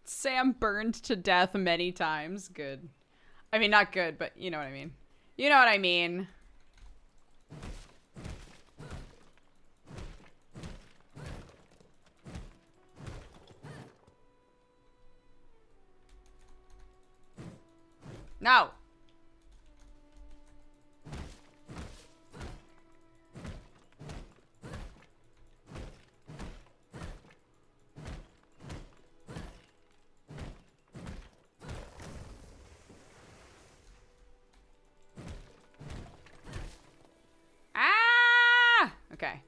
Sam burned to death many times. Good. I mean, not good, but you know what I mean. You know what I mean. No. Ah! Okay.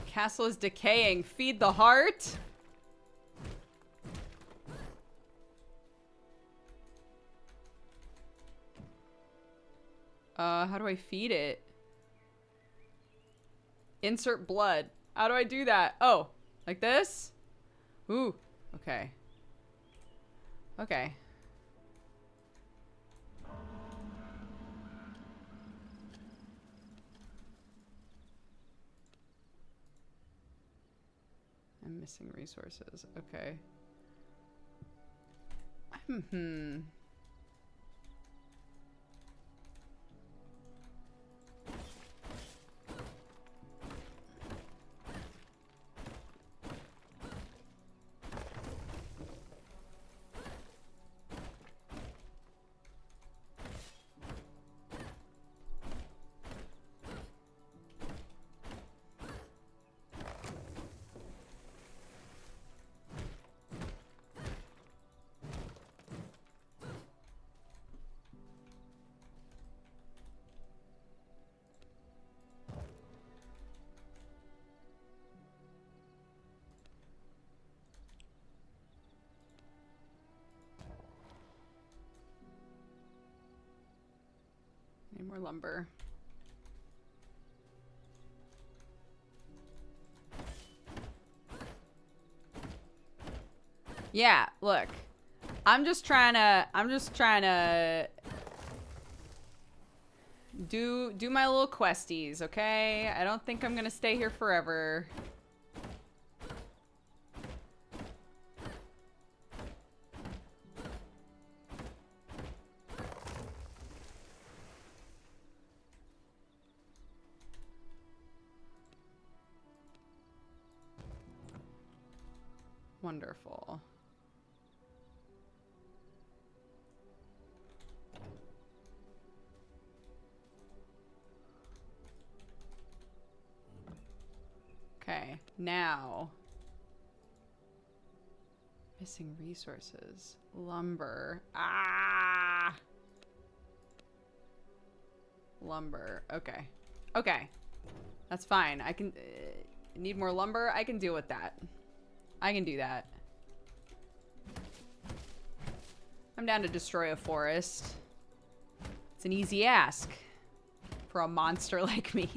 Castle is decaying. Feed the heart. How do I feed it? Insert blood. How do I do that? Oh, like this? Ooh, okay. Okay. I'm missing resources. Okay. Need more lumber. Yeah, look. I'm just trying to do my little questies, okay? I don't think I'm gonna stay here forever. Wonderful. Okay, now. Missing resources. Lumber. Ah! Lumber. Okay. Okay. That's fine. I can... need more lumber? I can deal with that. I can do that. I'm down to destroy a forest. It's an easy ask for a monster like me.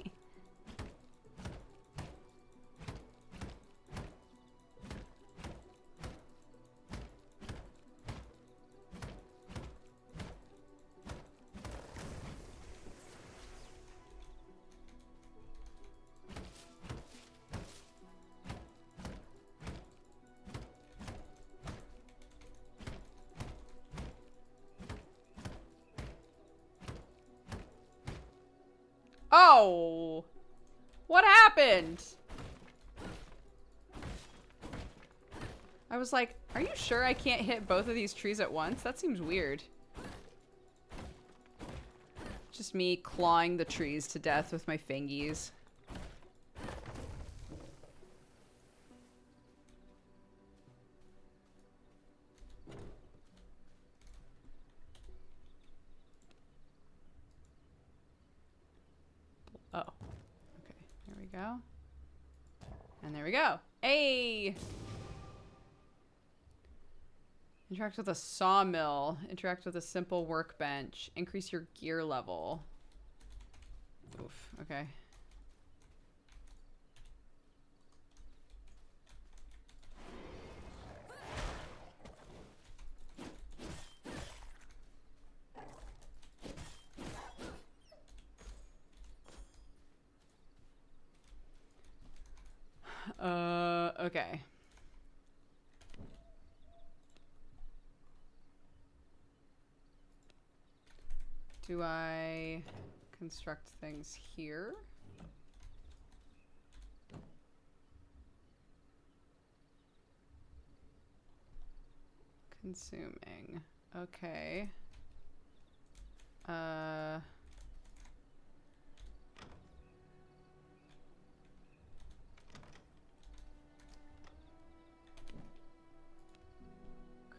Oh! What happened? I was like, are you sure I can't hit both of these trees at once? That seems weird. Just me clawing the trees to death with my fingies. Oh. Okay, there we go. And there we go. Hey! Interact with a sawmill. Interact with a simple workbench. Increase your gear level. Oof, okay. Okay. Do I construct things here? Consuming. Okay.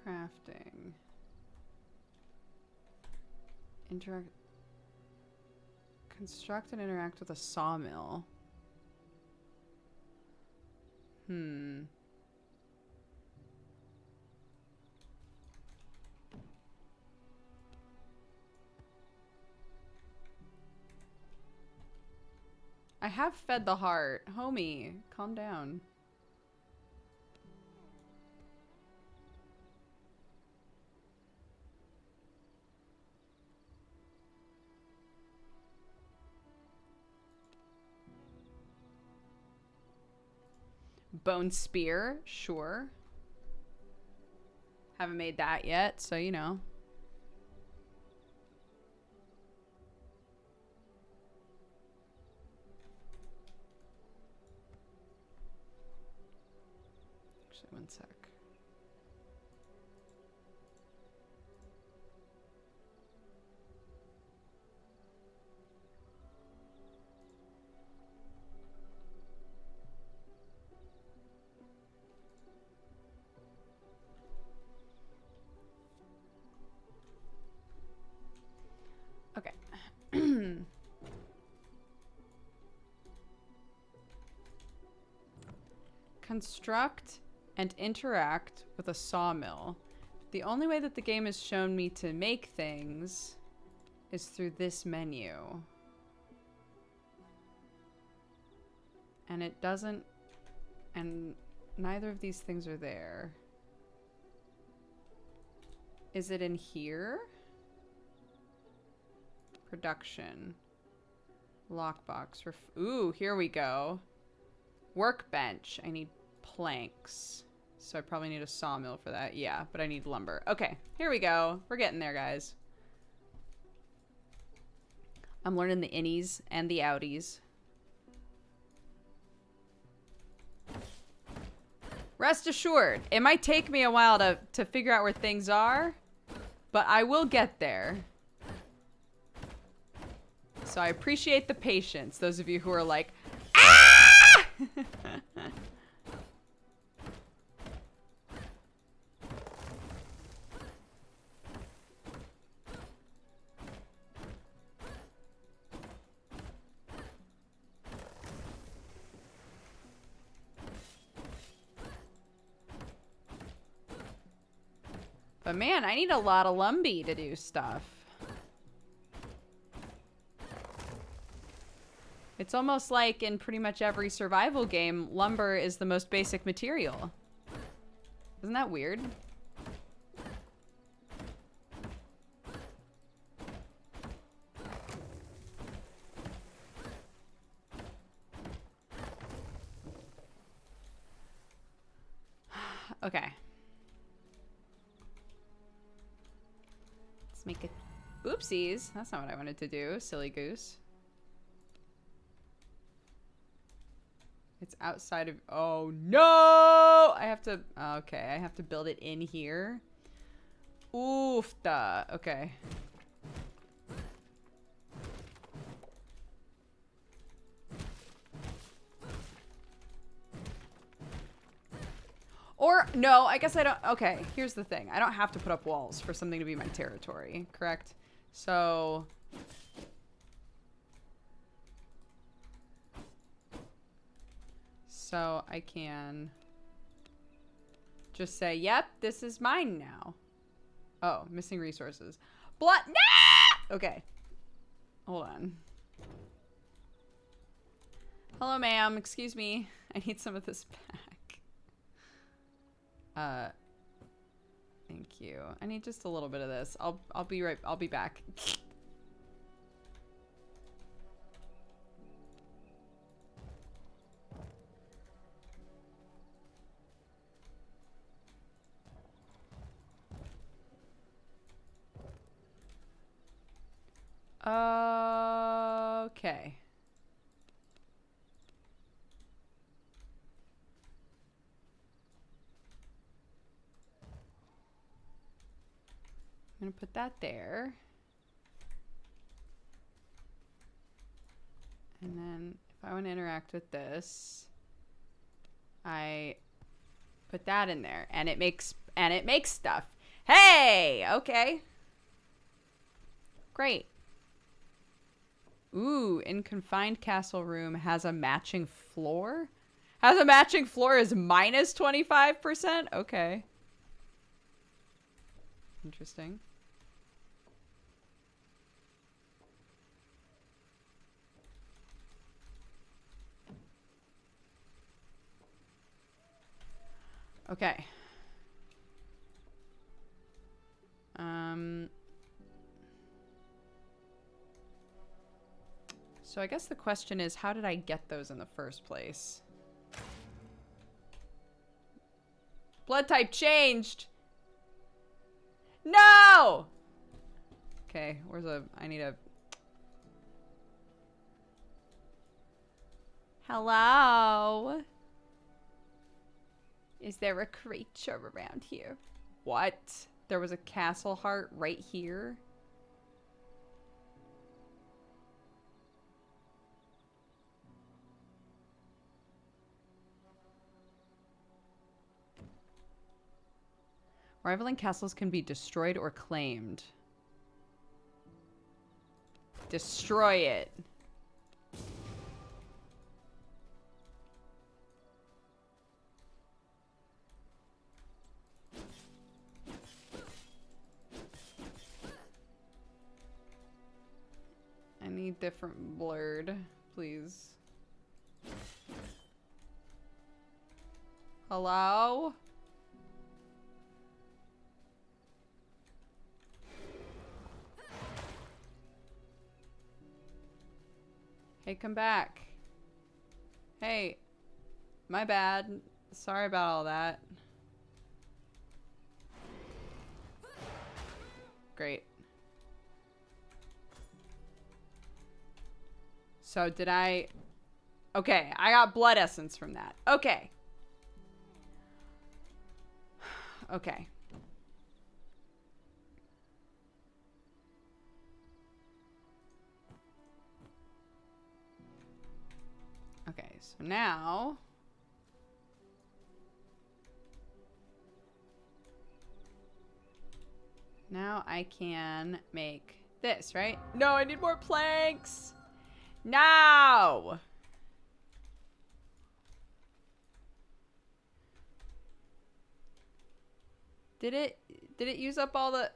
Crafting. Interact. Construct and interact with a sawmill. I have fed the heart. Homie, calm down. Bone spear, sure. Haven't made that yet, so you know. Actually, one sec. Okay. Construct and interact with a sawmill. The only way that the game has shown me to make things is through this menu. And it doesn't... And neither of these things are there. Is it in here? Production. Lockbox. Ooh, here we go. Workbench. I need planks. So I probably need a sawmill for that. Yeah, but I need lumber. Okay, here we go. We're getting there, guys. I'm learning the innies and the outies. Rest assured, it might take me a while to figure out where things are, but I will get there. So I appreciate the patience, those of you who are like, ah! But man, I need a lot of lumby to do stuff. It's almost like in pretty much every survival game, lumber is the most basic material. Isn't that weird? Okay. Let's make it. Oopsies. That's not what I wanted to do. Silly goose. It's outside of. Oh no! I have to. Okay, I have to build it in here. Oofta. Okay. Or, no, I guess I don't. Okay, here's the thing. I don't have to put up walls for something to be my territory, correct? So. So I can just say, yep, this is mine now. Oh, missing resources. Blood. Nah! Okay. Hold on. Hello, ma'am. Excuse me. I need some of this back. Thank you. I need just a little bit of this. I'll be back. Okay. I'm gonna put that there. And then if I want to interact with this, I put that in there and it makes stuff. Hey, okay. Great. Ooh, in confined castle room has a matching floor? Has a matching floor is minus 25%? Okay. Interesting. Okay. So I guess the question is, how did I get those in the first place? Blood type changed! No! Okay, I need a... Hello? Is there a creature around here? What? There was a castle heart right here? Rivaling castles can be destroyed or claimed. Destroy it. I need different blurred, please. Hello? Hey, come back. Hey, my bad. Sorry about all that. Great. So did I... Okay, I got blood essence from that. Okay. Okay. Okay, so now... Now I can make this, right? No, I need more planks! No! Did it use up all the...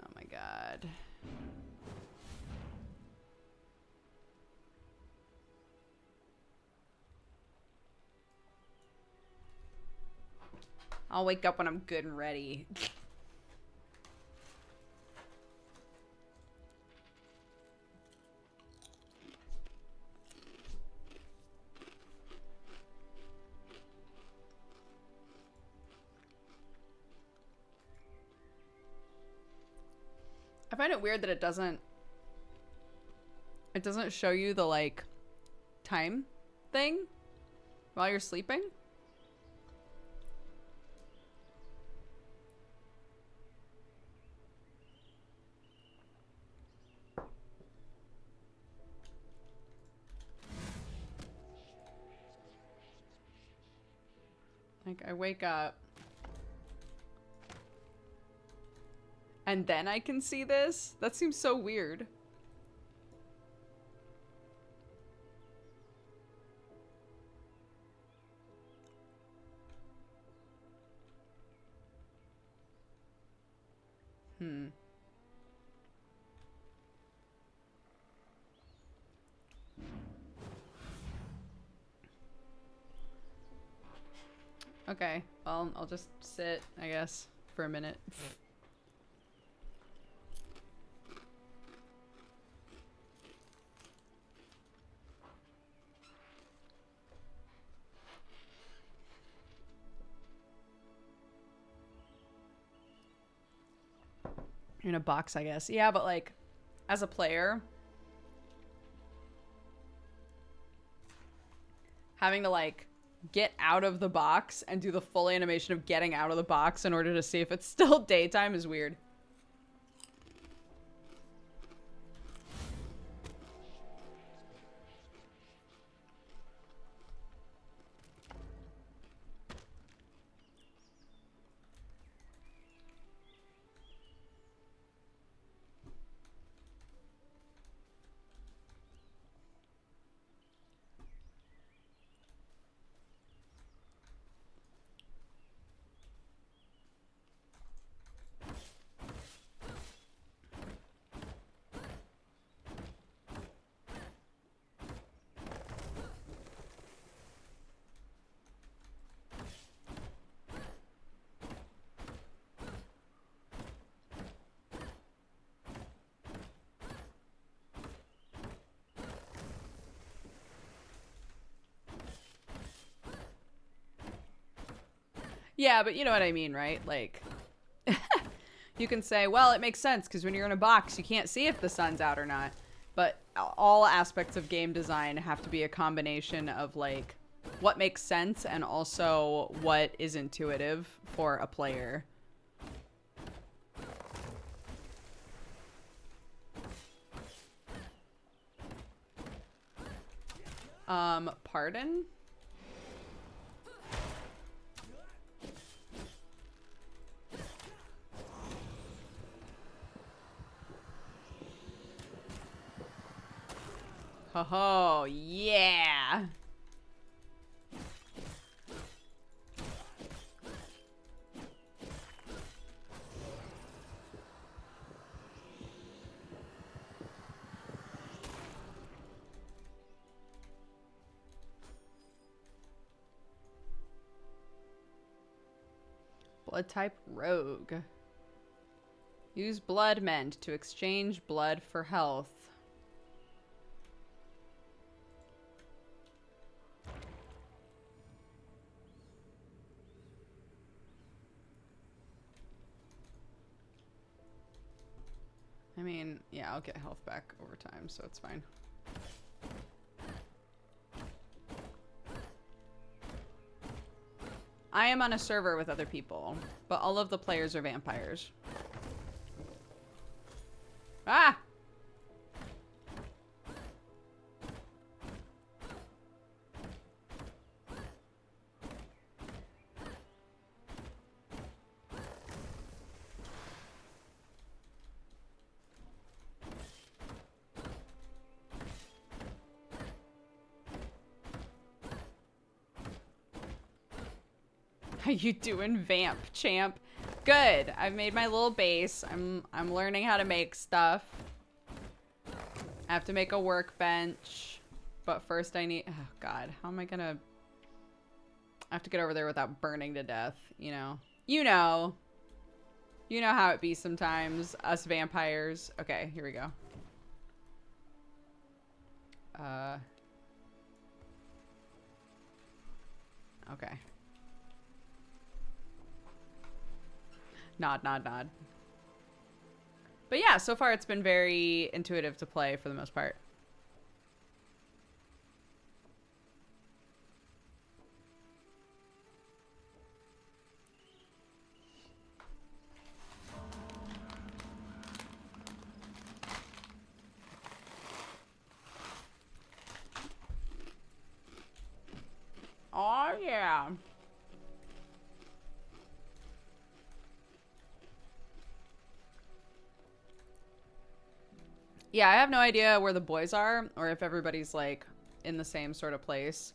Oh my god. I'll wake up when I'm good and ready. I find it weird that it doesn't show you the like time thing while you're sleeping. Like I wake up and then I can see this? That seems so weird. Okay, well, I'll just sit, I guess, for a minute. In a box, I guess. Yeah, but like, as a player, having to like get out of the box and do the full animation of getting out of the box in order to see if it's still daytime is weird. Yeah, but you know what I mean, right? Like, you can say, well, it makes sense because when you're in a box, you can't see if the sun's out or not. But all aspects of game design have to be a combination of, like, what makes sense and also what is intuitive for a player. Pardon? Oh, yeah. Blood type rogue. Use blood mend to exchange blood for health. I mean, yeah, I'll get health back over time, so it's fine. I am on a server with other people, but all of the players are vampires. Ah! How you doing, vamp champ? Good. I've made my little base. I'm learning how to make stuff. I have to make a workbench, but first I need. Oh God, how am I gonna? I have to get over there without burning to death. You know. You know. You know how it be sometimes. Us vampires. Okay, here we go. Okay. Nod, nod, nod. But yeah, so far it's been very intuitive to play for the most part. Oh yeah. Yeah, I have no idea where the boys are or if everybody's like in the same sort of place.